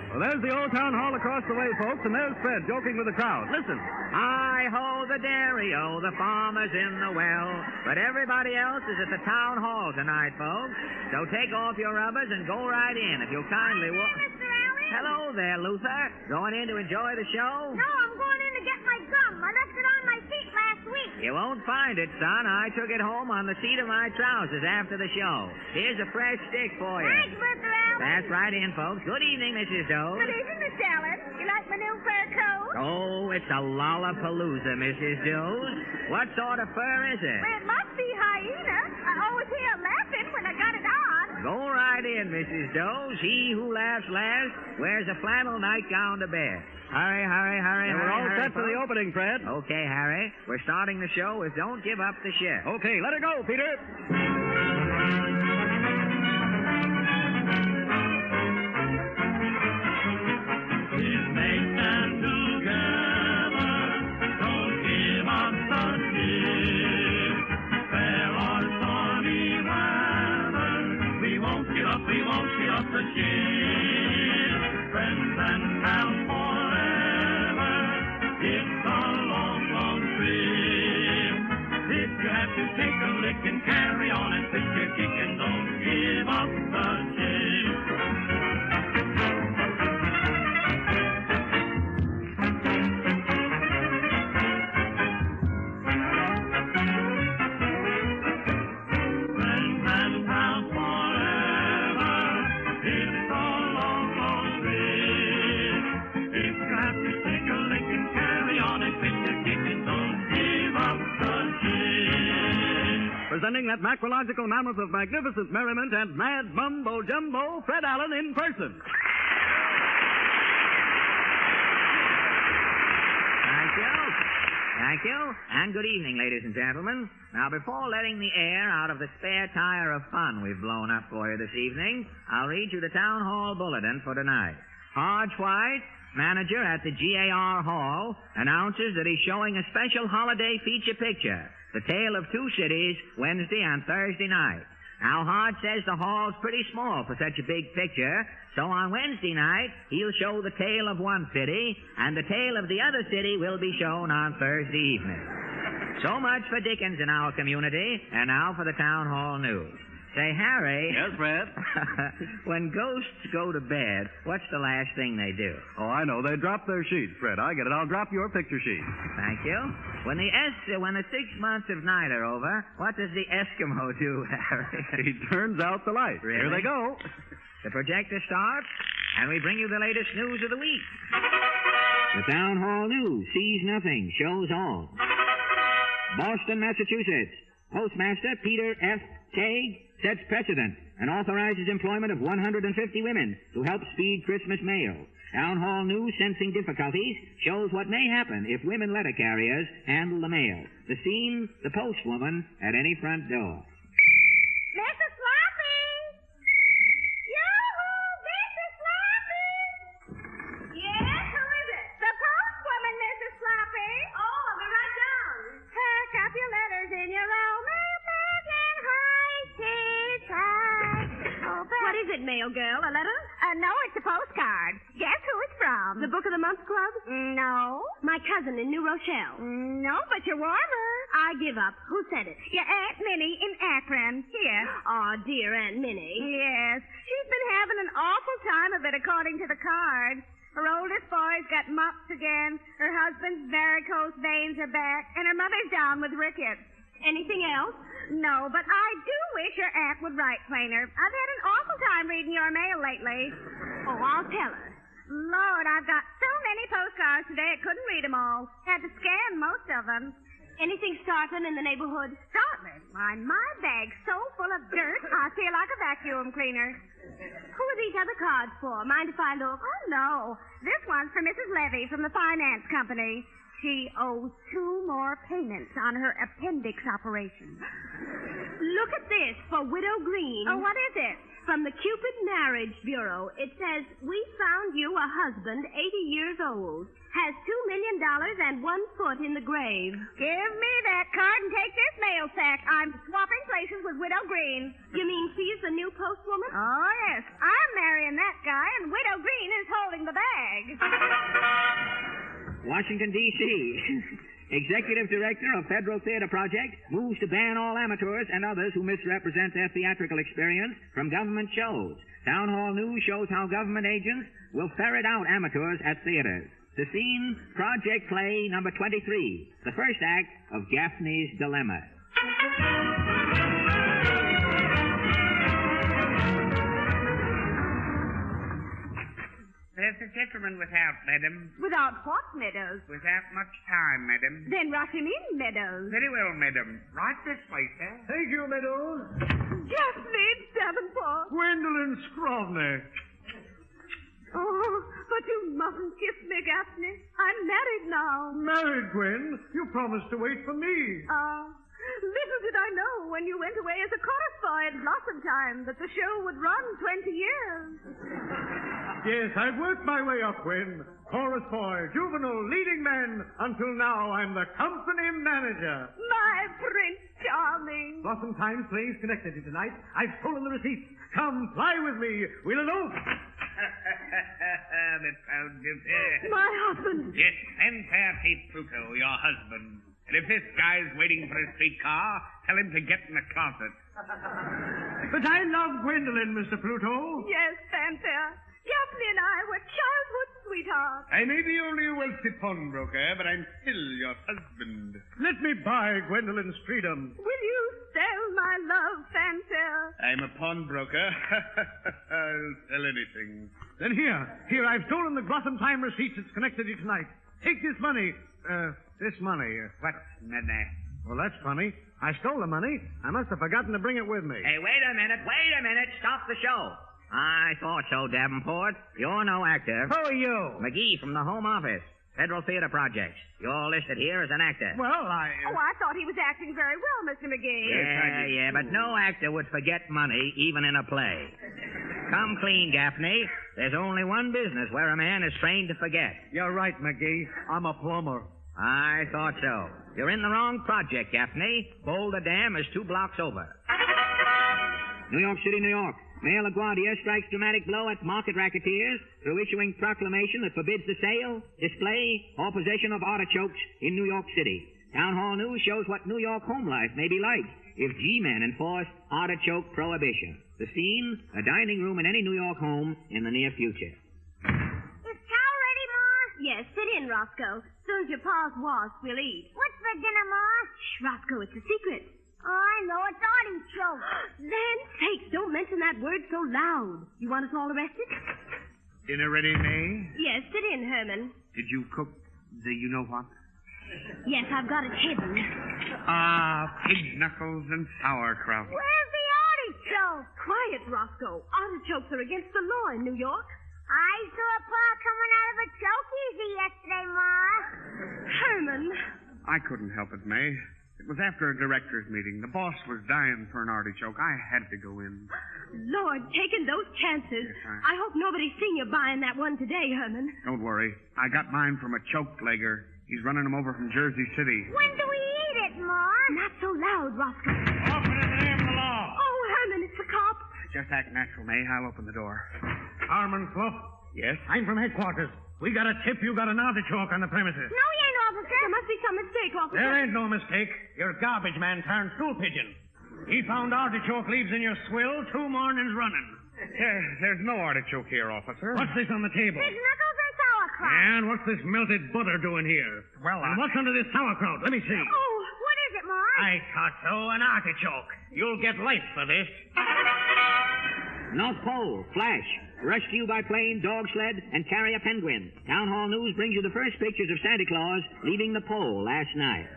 Well, there's the old town hall across the way, folks, and there's Fred joking with the crowd. Listen. Hi-ho, the dairy-o, the farmer's in the well. But everybody else is at the town hall tonight, folks. So take off your rubbers and go right in, if you'll kindly walk. Mr. Allen? Hello there, Luther. Going in to enjoy the show? No, I'm going in to get my gum. I left it on my seat last week. You won't find it, son. I took it home on the seat of my trousers after the show. Here's a fresh stick for you. Thanks, Mr. Allen. That's right in, folks. Good evening, Mrs. Doe. Good evening, Miss Allen. You like my new fur coat? Oh, it's a lollapalooza, Mrs. Doe. What sort of fur is it? Well, it must be hyena. I always hear her laughing when I got it on. Go right in, Mrs. Doe. He who laughs last wears a flannel nightgown to bed. Hurry, hurry, hurry, We're all set for the folks. opening, Fred. Okay, Harry. We're starting the show with Don't Give Up the Ship. Okay, let her go, Peter. We won't get off the ship. Friends and pals forever. It's a long, long trip. If you have to take a lick and carry on and pitch your kick and don't give up the ship. Friends and pals forever. It's a long, long trip. If you have to take a lick and carry on and pitch your kick and don't give up the ship. Presenting that macrological mammoth of magnificent merriment and mad mumbo jumbo, Fred Allen in person. Thank you. Thank you. And good evening, ladies and gentlemen. Now, before letting the air out of the spare tire of fun we've blown up for you this evening, I'll read you the Town Hall Bulletin for tonight. Hodge White, manager at the GAR Hall, announces that he's showing a special holiday feature picture, The Tale of Two Cities, Wednesday and Thursday night. Now, Hodge says the hall's pretty small for such a big picture, so on Wednesday night, he'll show the tale of one city, and the tale of the other city will be shown on Thursday evening. So much for Dickens in our community, and now for the Town Hall News. Say, Harry. Yes, Fred? When ghosts go to bed, what's the last thing they do? Oh, I know. They drop their sheets, Fred. I get it. I'll drop your picture sheet. Thank you. When the 6 months of night are over, what does the Eskimo do, Harry? He turns out the light. Really? Here they go. The projector starts, and we bring you the latest news of the week. The Town Hall News sees nothing, shows all. Boston, Massachusetts. Postmaster Peter F. Tague sets precedent and authorizes employment of 150 women to help speed Christmas mail. Town Hall News, sensing difficulties, shows what may happen if women letter carriers handle the mail. The scene, the postwoman at any front door. Mrs. Sloppy! Yoo-hoo! Mrs. Sloppy! Yes, who is it? The postwoman, Mrs. Sloppy. Oh, I'll be right down. Pack up your letters in your own mail bag and hide it tight. What is it, mail girl? A letter? No, it's a postcard. Guess who it's from? The Book of the Month Club? No. My cousin in New Rochelle. No, but you're warmer. I give up. Who said it? Your Aunt Minnie in Akron. Here. Oh, dear Aunt Minnie. Yes. She's been having an awful time of it, according to the card. Her oldest boy's got mumps again. Her husband's varicose veins are back. And her mother's down with rickets. Anything else? No, but I do wish your aunt would write plainer. I've had an awful time reading your mail lately. Oh, I'll tell her. Lord, I've got so many postcards today I couldn't read them all. Had to scan most of them. Anything startling in the neighborhood? Startling? Why, my bag's so full of dirt, I feel like a vacuum cleaner. Who are these other cards for? Mind if I look? Oh, no. This one's for Mrs. Levy from the finance company. She owes 2 more payments on her appendix operation. Look at this for Widow Green. Oh, what is it? From the Cupid Marriage Bureau. It says, we found you a husband 80 years old. Has $2 million and 1 foot in the grave. Give me that card and take this mail sack. I'm swapping places with Widow Green. You mean she's the new postwoman? Oh, yes. I'm marrying that guy, and Widow Green is holding the bag. Washington, D.C. Executive Director of Federal Theater Project moves to ban all amateurs and others who misrepresent their theatrical experience from government shows. Town Hall News shows how government agents will ferret out amateurs at theaters. The scene, Project Play number 23, the first act of Gaffney's Dilemma. There's a gentleman without, madam. Without what, Meadows? Without much time, madam. Then rush him in, Meadows. Very well, madam. Right this way, sir. Thank you, Meadows. Gaffney Davenport. Gwendolyn Scrovney. Oh, but you mustn't kiss me, Gaffney. I'm married now. Married, Gwen? You promised to wait for me. Little did I know when you went away as a chorus boy at Blossom Time that the show would run 20 years. Yes, I've worked my way up, Gwen. Chorus boy, juvenile, leading man. Until now, I'm the company manager. My Prince Charming. Blossom Time plays Schenectady tonight. I've stolen the receipts. Come, fly with me. We'll elope. That sounds good. My husband. Yes, Fanfare T. Pluto, your husband. And if this guy's waiting for a streetcar, tell him to get in the closet. But I love Gwendolyn, Mr. Pluto. Yes, Fanfare. Gaffney and I were childhood sweethearts. I may be only a wealthy pawnbroker, but I'm still your husband. Let me buy Gwendolyn's freedom. Will you sell my love, Fanfare? I'm a pawnbroker. I'll sell anything. Then here, I've stolen the Blossom Time receipts at Schenectady tonight. Take this money. This money. What's money? Well, that's funny. I stole the money. I must have forgotten to bring it with me. Hey, wait a minute. Stop the show. I thought so, Davenport. You're no actor. Who are you? McGee from the Home Office. Federal Theater Projects. You're listed here as an actor. Well, Oh, I thought he was acting very well, Mr. McGee. Yeah, but no actor would forget money, even in a play. Come clean, Gaffney. There's only one business where a man is trained to forget. You're right, McGee. I'm a plumber. I thought so. You're in the wrong project, Gaffney. Boulder Dam is 2 blocks over. New York City, New York. Mayor LaGuardia strikes dramatic blow at market racketeers through issuing proclamation that forbids the sale, display, or possession of artichokes in New York City. Town Hall News shows what New York home life may be like if G-men enforce artichoke prohibition. The scene, a dining room in any New York home in the near future. Is chow ready, Ma? Yes, sit in, Roscoe. Soon as your pa's washed, we'll eat. What's for dinner, Ma? Shh, Roscoe, it's a secret. Oh, I know. It's artichoke. Land sakes, don't mention that word so loud. You want us all arrested? Dinner ready, May? Yes, sit in, Herman. Did you cook the you-know-what? Yes, I've got it hidden. Pig knuckles and sauerkraut. Where's the artichoke? Quiet, Roscoe. Artichokes are against the law in New York. I saw Pa coming out of a choke easy yesterday, Ma. Herman. I couldn't help it, May. It was after a director's meeting. The boss was dying for an artichoke. I had to go in. Lord, taking those chances. Yes, I hope nobody's seen you buying that one today, Herman. Don't worry. I got mine from a choke legger. He's running them over from Jersey City. When do we eat it, Ma? Not so loud, Roscoe. Open in the name of the law. Oh, Herman, it's the cop. Just act natural, May. I'll open the door. Harmon Fluff? Yes? I'm from headquarters. We got a tip you got an artichoke on the premises. No, you ain't, officer. There must be some mistake, officer. There ain't no mistake. Your garbage man turned stool pigeon. He found artichoke leaves in your swill 2 mornings running. There's no artichoke here, officer. What's this on the table? Pig knuckles and sauerkraut. And what's this melted butter doing here? Well, and what's under this sauerkraut? Let me see. Oh, what is it, Ma? I thought so. An artichoke. You'll get life for this. North Pole, Flash. Rescue by plane, dog sled, and carrier penguin. Town Hall News brings you the first pictures of Santa Claus leaving the pole last night.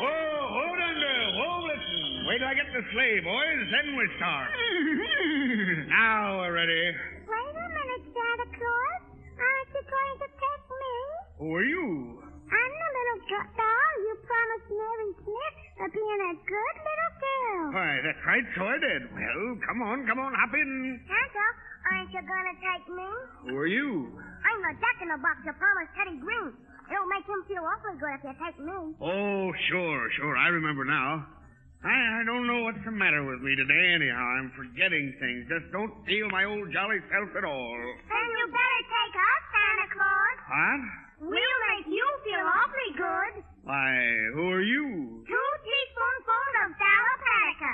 Whoa, hold on there. Whoa, listen. Wait till I get the sleigh, boys, then we start. Now we're ready. Wait a minute, Santa Claus. Aren't you going to take me? Who are you? I'm the little doll you promised Mary Smith for being a good little girl. Why, that's right, so I did. Well, come on, hop in. Santa, aren't you going to take me? Who are you? I'm the duck in the box you promised Teddy Green. It'll make him feel awfully good if you take me. Oh, sure. I remember now. I don't know what's the matter with me today anyhow. I'm forgetting things. Just don't feel my old jolly self at all. Then you better take us, Santa Claus. What? We'll make you feel awfully good. Why, who are you? 2 teaspoonfuls of Salapatica.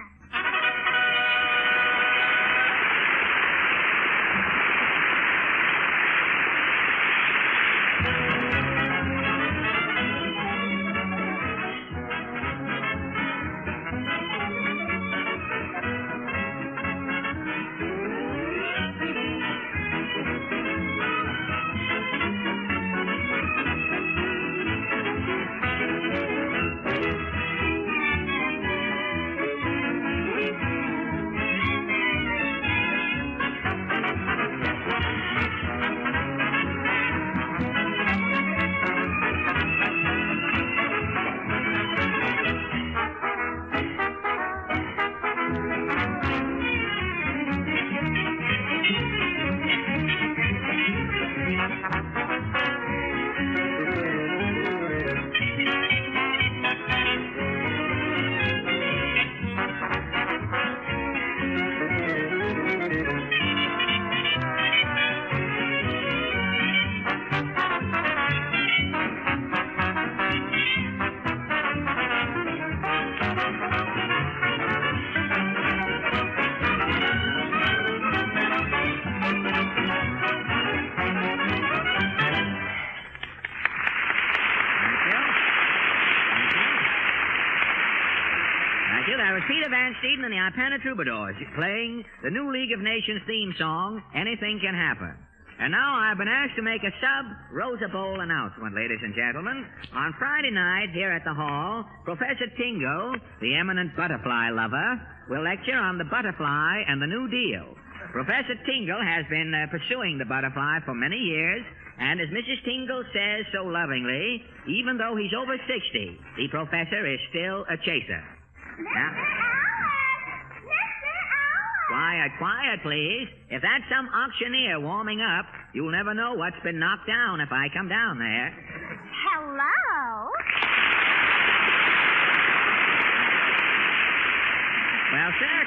Peter Van Steeden and the Ipana Troubadours playing the new League of Nations theme song, Anything Can Happen. And now I've been asked to make a sub-Rosa Bowl announcement, ladies and gentlemen. On Friday night here at the Hall, Professor Tingle, the eminent butterfly lover, will lecture on the butterfly and the New Deal. Professor Tingle has been pursuing the butterfly for many years, and as Mrs. Tingle says so lovingly, even though he's over 60, the professor is still a chaser. Now, quiet, quiet, please. If that's some auctioneer warming up, you'll never know what's been knocked down if I come down there. Hello? Well, sir,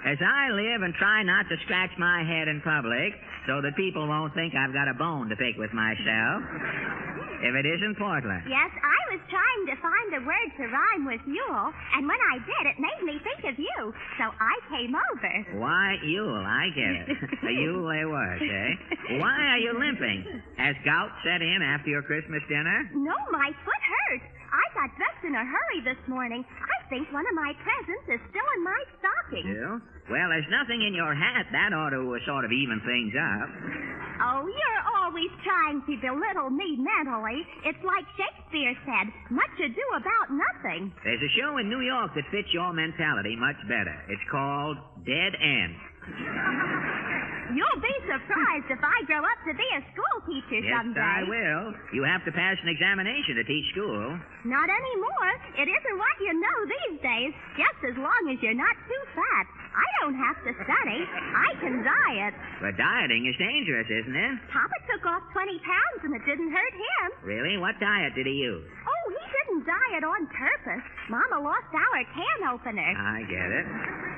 as I live and try not to scratch my head in public so that people won't think I've got a bone to pick with myself, if it isn't Portland. Yes, I was trying to find a word to rhyme with Yule, and when I did, it made me think of you, so I came over. Why, Yule, I get it. A Yule there was, eh? Why are you limping? Has gout set in after your Christmas dinner? No, my foot hurts. I got dressed in a hurry this morning. I think one of my presents is still in my stocking. You? Well, there's nothing in your hat. That ought to sort of even things up. Oh, you're always trying to belittle me mentally. It's like Shakespeare said, much ado about nothing. There's a show in New York that fits your mentality much better. It's called Dead End. You'll be surprised if I grow up to be a school teacher someday. Yes, I will. You have to pass an examination to teach school. Not anymore. It isn't what you know these days, just as long as you're not too fat. I don't have to study. I can diet. But dieting is dangerous, isn't it? Papa took off 20 pounds and it didn't hurt him. Really? What diet did he use? Oh, he didn't diet on purpose. Mama lost our can opener. I get it.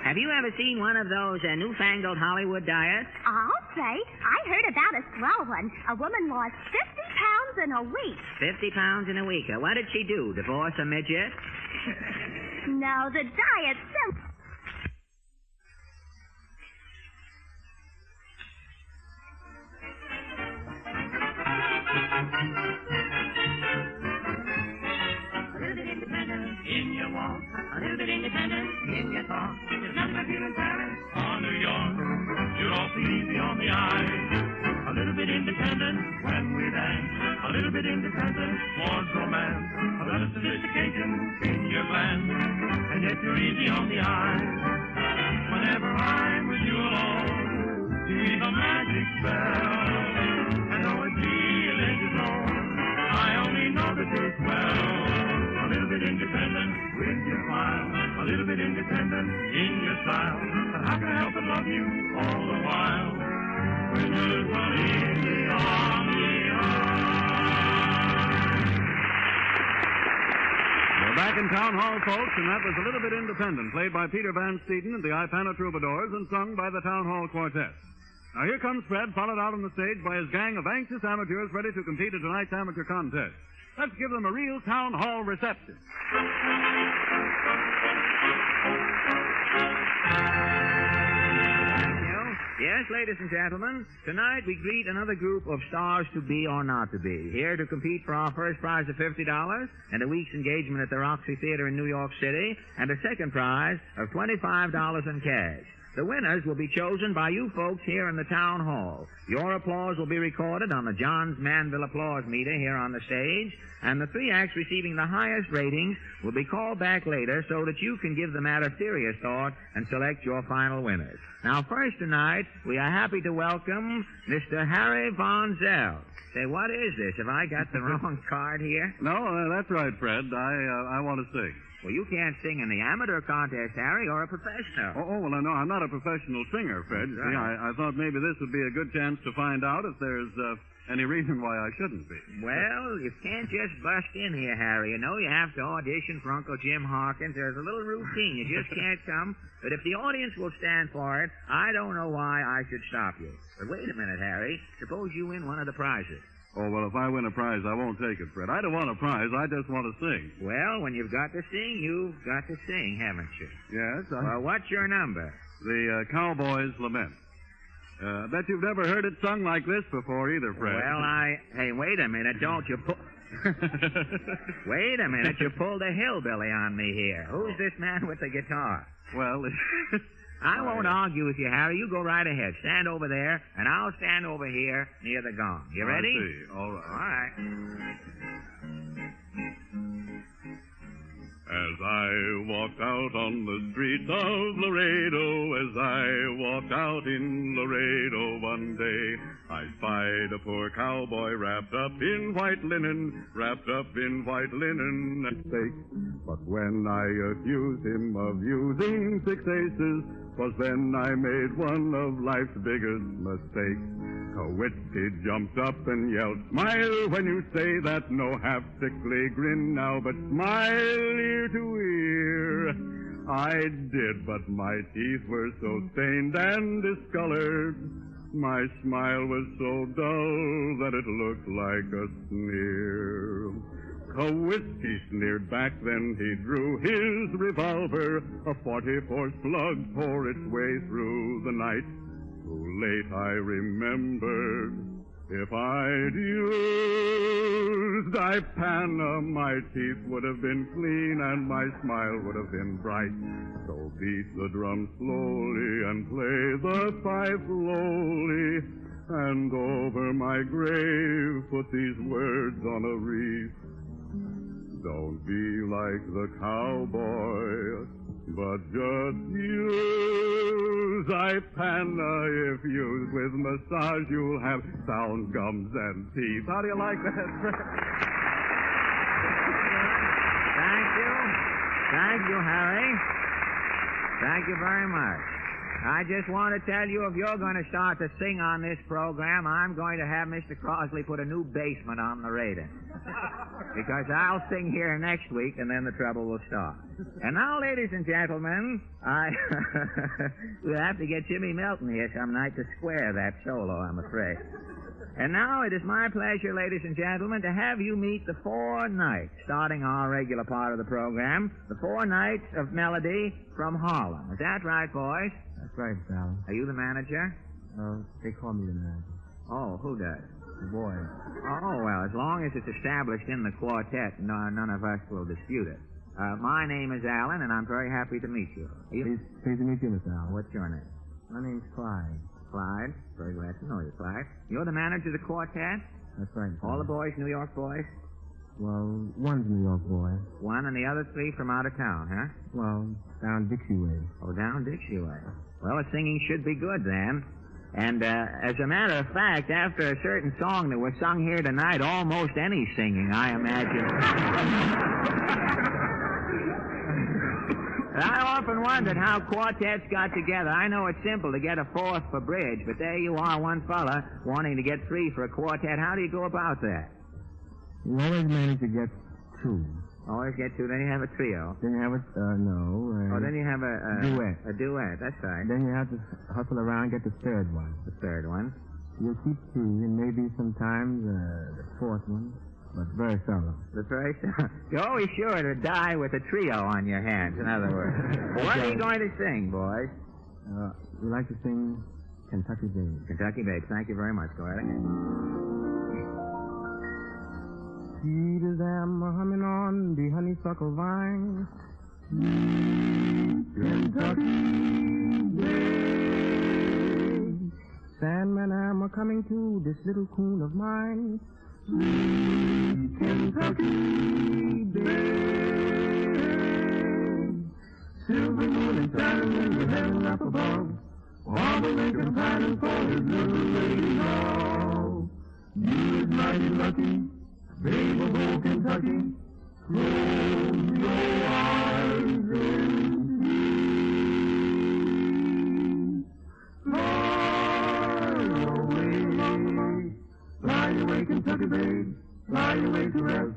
Have you ever seen one of those newfangled Hollywood diets? I'll say. I heard about a swell one. A woman lost 50 pounds in a week. 50 pounds in a week. What did she do? Divorce a midget? No, the diet's simple. In your walk, a little bit independent in your talk. There's nothing like feeling Paris on New York. You're awfully easy on the eye. A little bit independent when we dance. A little bit independent towards romance. A little sophistication in your glance. And yet you're easy on the eye. Whenever I'm with you alone, you weave a magic spell. And though it's feeling is low, I only know that you're swell. A little bit independent with your smile. A little bit independent in your style. But how can I help but love you all the while? When you're so easy on the eye. We're back in Town Hall, folks, and that was A Little Bit Independent, played by Peter Van Steeden and the Ipana Troubadours and sung by the Town Hall Quartet. Now here comes Fred, followed out on the stage by his gang of anxious amateurs ready to compete in tonight's amateur contest. Let's give them a real town hall reception. Yes, ladies and gentlemen, tonight we greet another group of stars to be or not to be, here to compete for our first prize of $50 and a week's engagement at the Roxy Theater in New York City, and a second prize of $25 in cash. The winners will be chosen by you folks here in the town hall. Your applause will be recorded on the Johns Manville Applause Meter here on the stage, and the three acts receiving the highest ratings will be called back later so that you can give the matter serious thought and select your final winners. Now, first tonight, we are happy to welcome Mr. Harry Von Zell. Say, what is this? Have I got the wrong card here? No, that's right, Fred. I want to sing. Well, you can't sing in the amateur contest, Harry, or a professional. Well, no, I'm not a professional singer, Fred. Right. See, I thought maybe this would be a good chance to find out if there's any reason why I shouldn't be. Well, you can't just bust in here, Harry. You know you have to audition for Uncle Jim Hawkins. There's a little routine. You just can't come. But if the audience will stand for it, I don't know why I should stop you. But wait a minute, Harry. Suppose you win one of the prizes. Oh, well, if I win a prize, I won't take it, Fred. I don't want a prize. I just want to sing. Well, when you've got to sing, you've got to sing, haven't you? Yes, Well, what's your number? The Cowboy's Lament. I bet you've never heard it sung like this before either, Fred. Well, Hey, wait a minute. Don't you Wait a minute. You pulled a hillbilly on me here. Who's this man with the guitar? Well, I won't argue with you, Harry. You go right ahead. Stand over there, and I'll stand over here near the gong. You ready? I see. All right. All right. As I walked out on the streets of Laredo, as I walked out in Laredo one day, I spied a poor cowboy wrapped up in white linen, wrapped up in white linen and steak. But when I accused him of using 6 aces, 'twas then I made one of life's biggest mistakes. Kowitsky jumped up and yelled, "Smile when you say that, no half-sickly grin now, but smile ear to ear." I did, but my teeth were so stained and discolored, my smile was so dull that it looked like a sneer. Kowitsky sneered back, then he drew his revolver. A 44 slug tore its way through the night. Too late I remembered, if I'd used Ipana, my teeth would have been clean and my smile would have been bright. So beat the drum slowly and play the fife lowly, and over my grave put these words on a wreath. Don't be like the cowboy, but just use Ipana. If used with massage, you'll have sound gums and teeth. How do you like that? Thank you. Thank you, Harry. Thank you very much. I just want to tell you, if you're going to start to sing on this program, I'm going to have Mr. Crosley put a new basement on the rating. Because I'll sing here next week, and then the trouble will start. And now, ladies and gentlemen, we'll have to get Jimmy Milton here some night to square that solo, I'm afraid. And now it is my pleasure, ladies and gentlemen, to have you meet the 4 knights, starting our regular part of the program, the 4 knights of melody from Harlem. Is that right, boys? That's right, Sal. Are you the manager? They call me the manager. Oh, who does? The boy. Oh, well, as long as it's established in the quartet, none of us will dispute it. My name is Alan, and I'm very happy to meet you. Pleased to meet you, Mr. Allen. What's your name? My name's Clyde. Clyde? Very glad to know you, Clyde. You're the manager of the quartet? That's right, Sal. All the boys New York boys? Well, one's a New York boy. One and the other 3 from out of town, huh? Well, down Dixie way. Oh, down Dixie way. Well, the singing should be good then. And as a matter of fact, after a certain song that was sung here tonight, almost any singing, I imagine. I often wondered how quartets got together. I know it's simple to get a 4th for bridge, but there you are, one fella wanting to get 3 for a quartet. How do you go about that? You always manage to get 2. Always get 2, then you have a trio. Then you have then you have a duet. A duet, that's right. Then you have to hustle around and get the 3rd one. The 3rd one. You'll keep 2, and maybe sometimes the 4th one, but very seldom. The very seldom. You're always sure to die with a trio on your hands, in other words. What are you going to sing, boys? We like to sing Kentucky Babe. Kentucky Babe, thank you very much. Go ahead. Sweet as I'm humming on the honeysuckle vine. Kentucky Babe. Sandman, I'm a-coming to this little coon of mine. Kentucky Babe. Silver moon and shining in the heaven up above. All the Lincoln pining for his little lady love. You is mighty lucky. Babe of old Kentucky, close your eyes and see. Fly away, Kentucky babe, fly away to rest.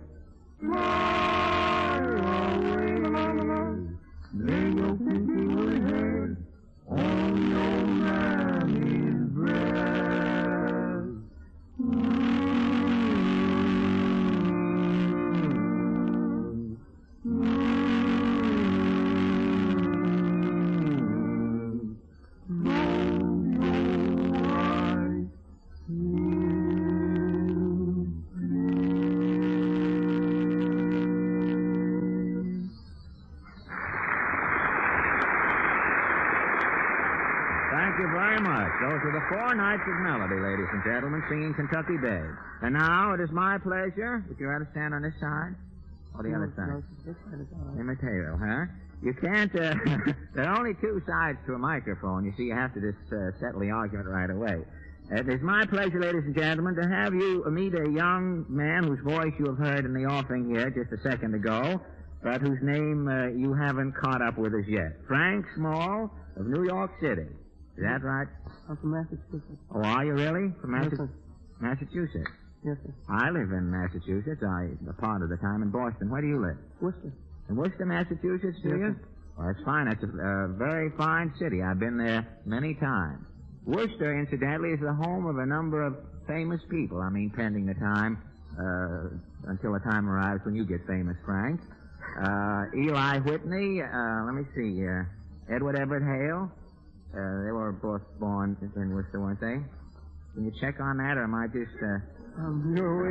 Fly away, lay your pinky woolly head on your mammy's breast. Thank you very much. Those are the 4 Knights of Melody, ladies and gentlemen, singing Kentucky Babe. And now it is my pleasure. Would you rather stand on this side or the other side? Imitator, huh? You can't, there are only 2 sides to a microphone. You see, you have to just settle the argument right away. It is my pleasure, ladies and gentlemen, to have you meet a young man whose voice you have heard in the offing here just a second ago, but whose name you haven't caught up with as yet. Frank Small of New York City. Is that right? I'm from Massachusetts. Oh, are you really? From Yes, sir. Massachusetts? Yes, sir. I live in Massachusetts. A part of the time in Boston. Where do you live? Worcester. In Worcester, Massachusetts, do Yes, you? sir. Well, that's fine. That's a very fine city. I've been there many times. Worcester, incidentally, is the home of a number of famous people. I mean, pending the time, until the time arrives when you get famous, Frank. Eli Whitney, let me see, Edward Everett Hale. They were both born in Worcester, weren't they? Can you check on that, or am I just, Here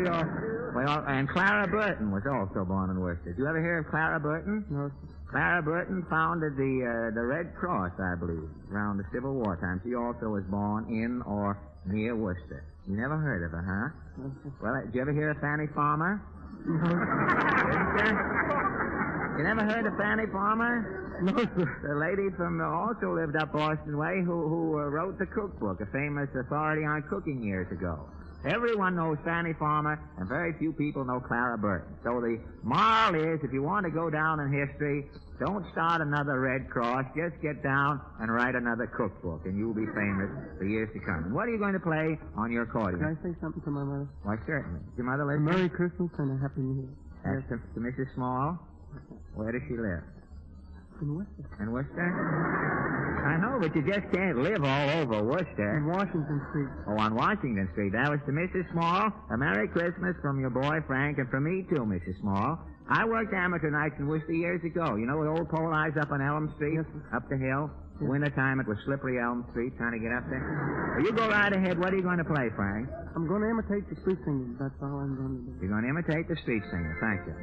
we are. Well, and Clara Burton was also born in Worcester. Did you ever hear of Clara Burton? No, sir. Clara Burton founded the Red Cross, I believe, around the Civil War time. She also was born in or near Worcester. You never heard of her, huh? No, sir. Well, did you ever hear of Fanny Farmer? You never heard of Fanny Farmer? No, sir. The lady from also lived up Boston way who wrote the cookbook, a famous authority on cooking years ago. Everyone knows Fanny Farmer, and very few people know Clara Burton. So the moral is, if you want to go down in history, don't start another Red Cross. Just get down and write another cookbook, and you'll be famous for years to come. And what are you going to play on your accordion? Can I say something to my mother? Why, certainly. Is your mother live? Merry Christmas and a Happy New Year. That's to Mrs. Small. Where does she live? In Worcester. In Worcester? I know, but you just can't live all over Worcester. On Washington Street. Oh, on Washington Street. That was to Mrs. Small. A Merry Christmas from your boy, Frank, and from me, too, Mrs. Small. I worked amateur nights in Worcester years ago. You know the old pole eyes up on Elm Street? Yes, up the hill? Yes. Wintertime, it was slippery Elm Street, trying to get up there. Well, you go right ahead. What are you going to play, Frank? I'm going to imitate the street singers. That's all I'm going to do. You're going to imitate the street singer. Thank you.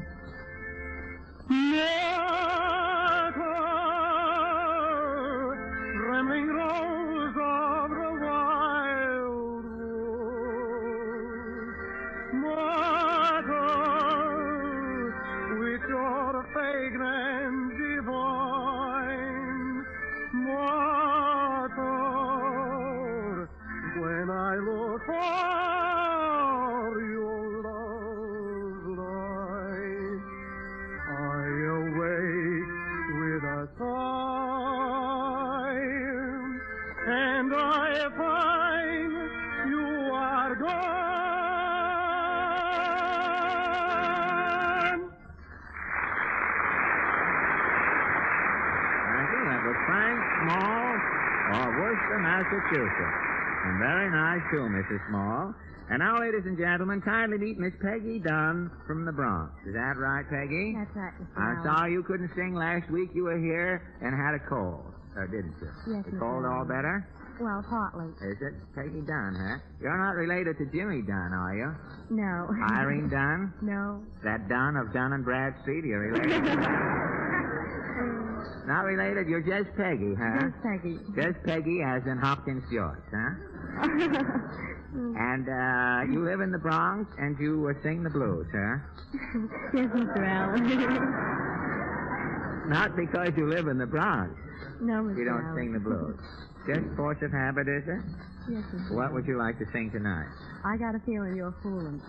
Trembling rose of the wild rose, mother, with your fragrance divine, mother, when I look for your love's light, I awake with a sigh, and I find you are gone. Thank you. That was Frank Small of Worcester, Massachusetts. And very nice, too, Mrs. Small. And now, ladies and gentlemen, kindly meet Miss Peggy Dunn from the Bronx. Is that right, Peggy? That's right, Mr. I Howard. saw you couldn't sing last week. You were here and had a cold, didn't you? Yes, The Mr. cold all Howard. better? Well, partly. Is it? Peggy Dunn, huh? You're not related to Jimmy Dunn, are you? No. Irene Dunn? No. That Dunn of Dunn and Bradstreet, you're related? Not related? You're just Peggy, huh? Just Peggy. Just Peggy as in Hopkins George, huh? And you live in the Bronx and you sing the blues, huh? Yes, Mr. Allen. Not because you live in the Bronx. No, Mr. You don't Allen. sing the blues. Just force of habit, is it? Yes, Mr. What would you like to sing tonight? I got a feeling you're fooling.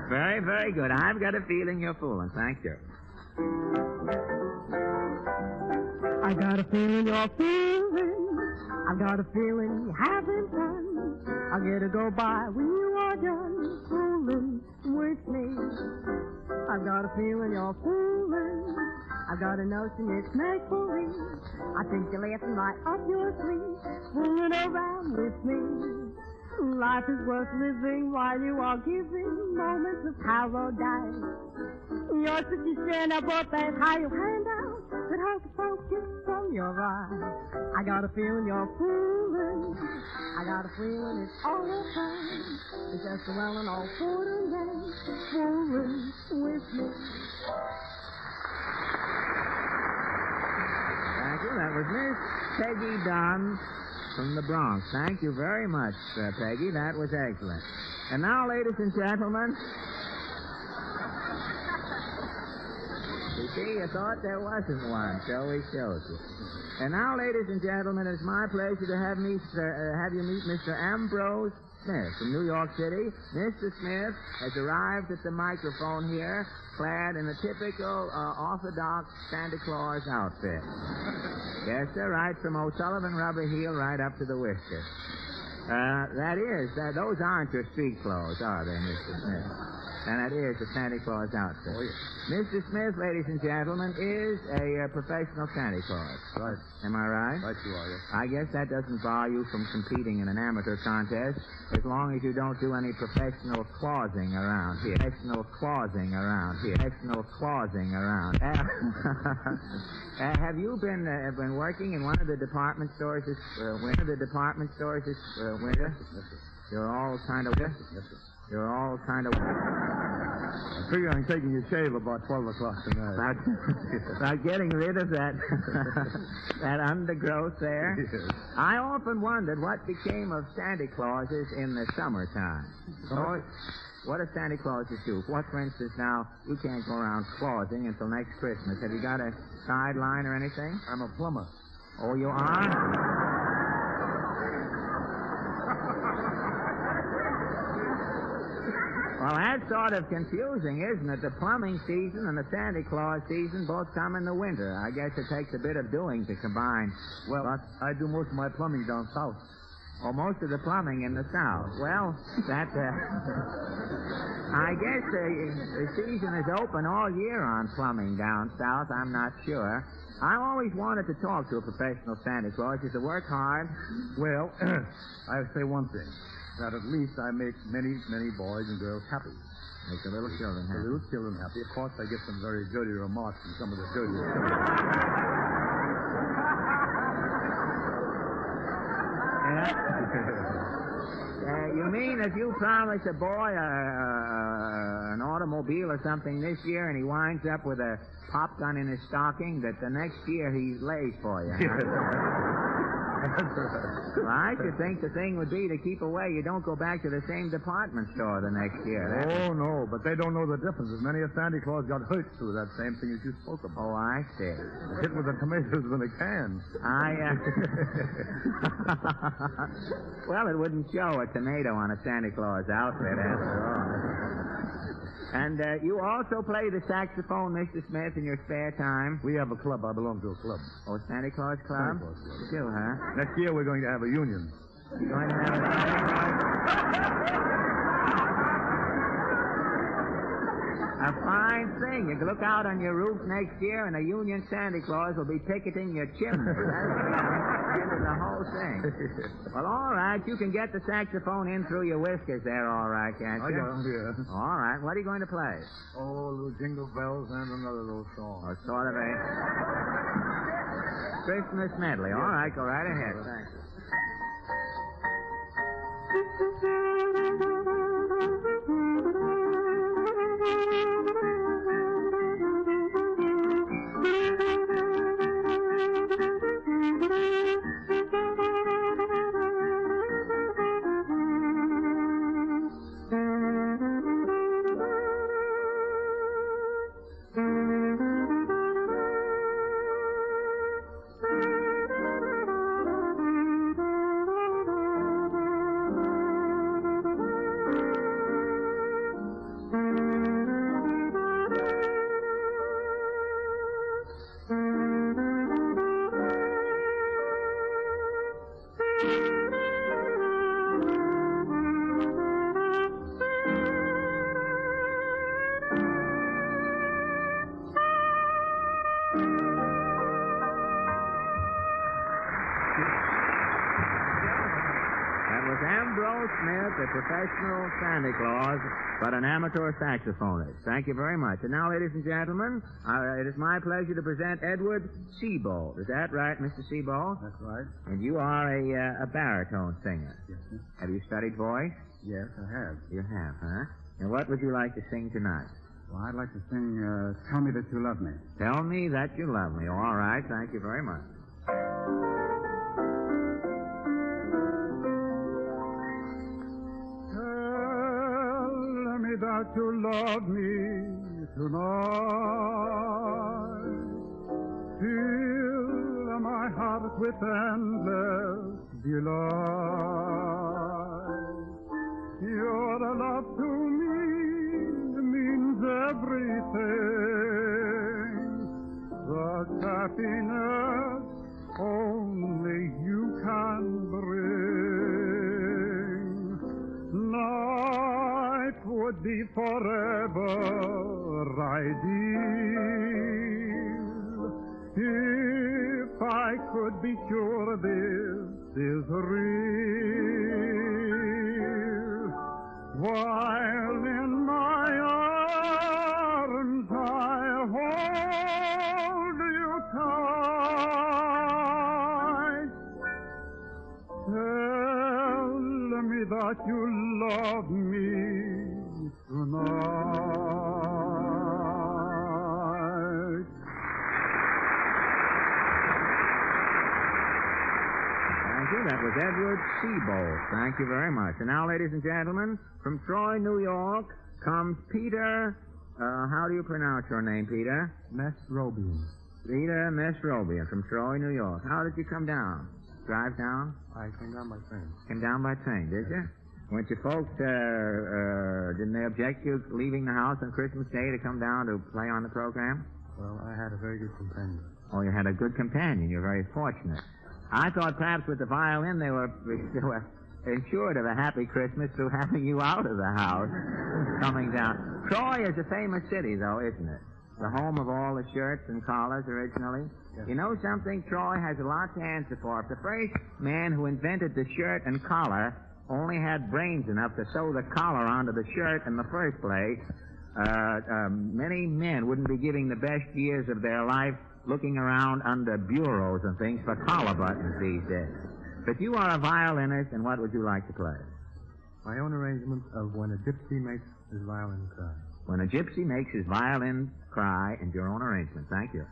Very, very good. I've got a feeling you're fooling. Thank you. I got a feeling you're fooling. I've got a feeling you haven't done. I'll get to go by when you are done fooling with me. I've got a feeling you're fooling. I've got a notion it's make-believe. I think you're laughing right up your sleeve, fooling around with me. Life is worth living while you are giving moments of paradise. You're such a sin, I brought that high you hand out that has the focus from your eyes. I got a feeling you're fooling. I got a feeling it's all the time. It's just well and all for the day, fooling with me. Thank you. That was Miss Peggy Dunn from the Bronx. Thank you very much, Peggy. That was excellent. And now, ladies and gentlemen... You see, you thought there wasn't one, so we showed you. And now, ladies and gentlemen, it's my pleasure to have you meet Mr. Ambrose Smith from New York City. Mr. Smith has arrived at the microphone here, clad in a typical Orthodox Santa Claus outfit. Yes, sir, right from O'Sullivan rubber heel right up to the whiskers. Those aren't your street clothes, are they, Mr. Smith? And that is the Santa Claus outfit. Oh, yes. Mr. Smith, ladies and gentlemen, is a professional Santa Claus. Right. Am I right? Right you are, yes. I guess that doesn't bar you from competing in an amateur contest as long as you don't do any professional clausing around here. Professional clausing around here. Professional clausing around. Have you been working in one of the department stores this winter? Yes, sir. You're all kind of... Yes, sir. You're all kind of... I figure I'm taking your shave about 12 o'clock tonight. About getting rid of that that undergrowth there. Yes. I often wondered what became of Santa Clauses in the summertime. So, what do Santa Clauses do? What, for instance, now, you can't go around clausing until next Christmas. Have you got a sideline or anything? I'm a plumber. Oh, you are? Well, that's sort of confusing, isn't it? The plumbing season and the Santa Claus season both come in the winter. I guess it takes a bit of doing to combine. Well, I do most of my plumbing down south. Oh, most of the plumbing in the south. Well, that, I guess the season is open all year on plumbing down south. I'm not sure. I always wanted to talk to a professional Santa Claus. Does it work hard? Well, I'll say one thing. That at least I make many, many boys and girls happy. Make the little children happy. The little children happy. Of course, I get some very dirty remarks from some of the dirtiest children. You mean if you promise a boy an automobile or something this year and he winds up with a pop gun in his stocking, that the next year he lays for you, huh? Well, I should think the thing would be to keep away. You don't go back to the same department store the next year. Oh, no, but they don't know the difference. As many a Santa Claus got hurt through that same thing as you spoke about. Oh, I see. Hit with the tomatoes in a can. Well, it wouldn't show a tomato on a Santa Claus outfit, after all. And you also play the saxophone, Mr. Smith, in your spare time? We have a club. I belong to a club. Oh, Santa Claus Club? Santa Claus Club. You do, huh? Next year we're going to have a union. You're going to have a Santa Claus? A fine thing. You can look out on your roof next year, and a union Santa Claus will be picketing your chimney. That's the end of the whole thing. Well, all right. You can get the saxophone in through your whiskers there, all right, can't you? I got them here. All right. What are you going to play? Oh, little Jingle Bells and another little song. Oh, sort of a Christmas medley. All right. Go right ahead. Thank you. A professional Santa Claus, but an amateur saxophonist. Thank you very much. And now, ladies and gentlemen, it is my pleasure to present Edward Seabold. Is that right, Mr. Seabold? That's right. And you are a baritone singer. Yes, sir. Have you studied voice? Yes, I have. You have, huh? And what would you like to sing tonight? Well, I'd like to sing Tell Me That You Love Me. Tell Me That You Love Me. All right. Thank you very much. Tell me that you love me tonight. Fill my heart with endless delight. Your love to me means everything. The happiness only you can bring. Night would be forever ideal if I could be sure this is real. While in my arms I hold you tight. Tell me that you love me tonight. Thank you. That was Edward Seabolt. Thank you very much. And now, ladies and gentlemen, from Troy, New York, comes Peter. How do you pronounce your name, Peter? Mesrobian. Peter Mesrobian from Troy, New York. How did you come down? Drive down? I came down by train. Came down by train, did you? Weren't your folks, didn't they object you leaving the house on Christmas Day to come down to play on the program? Well, I had a very good companion. Oh, you had a good companion. You're very fortunate. I thought perhaps with the violin they were assured of a happy Christmas through having you out of the house coming down. Troy is a famous city, though, isn't it? The home of all the shirts and collars originally. Yes. You know something? Troy has a lot to answer for. If the first man who invented the shirt and collar only had brains enough to sew the collar onto the shirt in the first place, many men wouldn't be giving the best years of their life looking around under bureaus and things for collar buttons these days. But you are a violinist, and what would you like to play? My own arrangement of When a Gypsy Makes His Violin Cry. When a Gypsy Makes His Violin Cry, and your own arrangement. Thank you.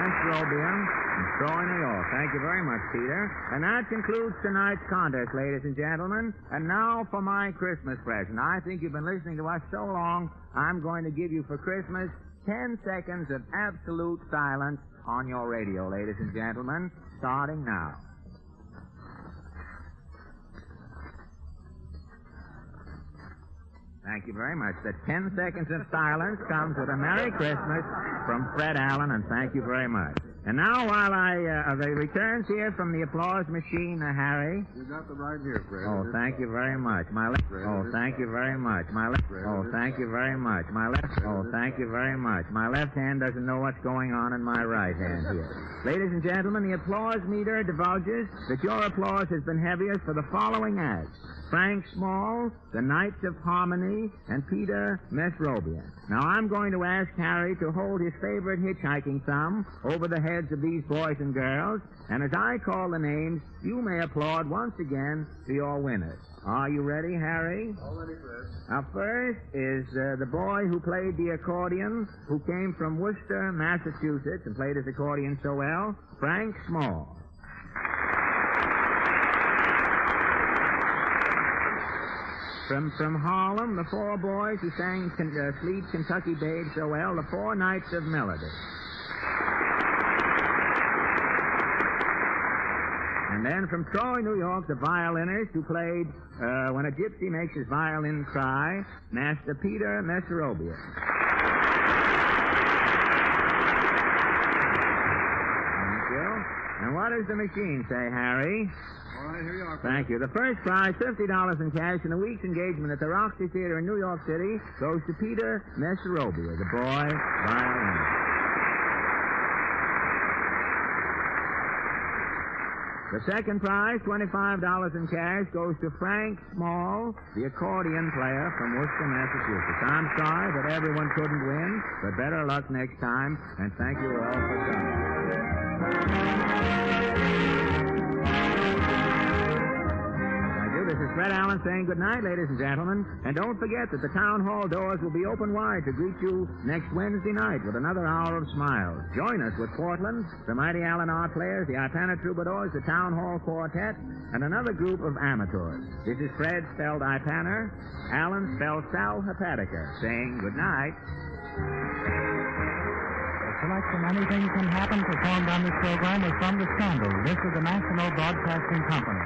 Mesrobian from Troy, New York. Thank you very much, Peter. And that concludes tonight's contest, ladies and gentlemen. And now for my Christmas present. I think you've been listening to us so long, I'm going to give you for Christmas 10 seconds of absolute silence on your radio, ladies and gentlemen, starting now. you very much. The 10 seconds of silence comes with a Merry Christmas from Fred Allen, and thank you very much. And now, while the returns here from the applause machine, Harry. You got the right here, Fred. Oh, thank you very much. My left. Oh, thank you very much. My left. Oh, thank you very much. My left. Oh, thank you very much. My left hand doesn't know what's going on in my right hand here. Ladies and gentlemen, the applause meter divulges that your applause has been heaviest for the following acts: Frank Small, the Knights of Harmony, and Peter Mesrobian. Now, I'm going to ask Harry to hold his favorite hitchhiking thumb over the heads of these boys and girls, and as I call the names, you may applaud once again to your winners. Are you ready, Harry? All ready, Fred. Now, first is the boy who played the accordion, who came from Worcester, Massachusetts, and played his accordion so well, Frank Small. From Harlem, the four boys who sang Sleep Kentucky Babe so well, the Four Knights of Melody. And then from Troy, New York, the violinist who played When a Gypsy Makes His Violin Cry, Master Peter Mesrobian. Thank you. And what does the machine say, Harry? All right, here you are. Thank you. The first prize, $50 in cash, and a week's engagement at the Roxy Theater in New York City goes to Peter Mesrobia, the boy violinist. The second prize, $25 in cash, goes to Frank Small, the accordion player from Worcester, Massachusetts. I'm sorry that everyone couldn't win, but better luck next time, and thank you all for coming. This is Fred Allen saying good night, ladies and gentlemen. And don't forget that the town hall doors will be open wide to greet you next Wednesday night with another hour of smiles. Join us with Portland, the Mighty Allen Art Players, the Ipana Troubadours, the Town Hall Quartet, and another group of amateurs. This is Fred, spelled Ipana, Allen, spelled Sal Hepatica, saying good night. A selection Anything Can Happen performed on this program is from The Scandal. This is the National Broadcasting Company.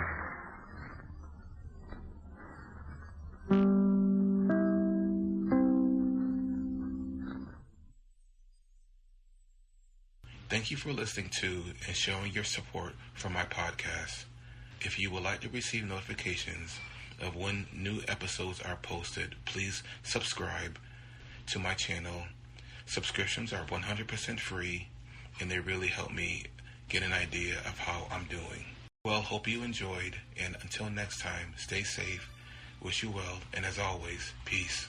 Thank you for listening to and showing your support for my podcast. If you would like to receive notifications of when new episodes are posted, please subscribe to my channel. Subscriptions are 100% free, and they really help me get an idea of how I'm doing. Well, hope you enjoyed, and until next time, stay safe, wish you well, and as always, peace.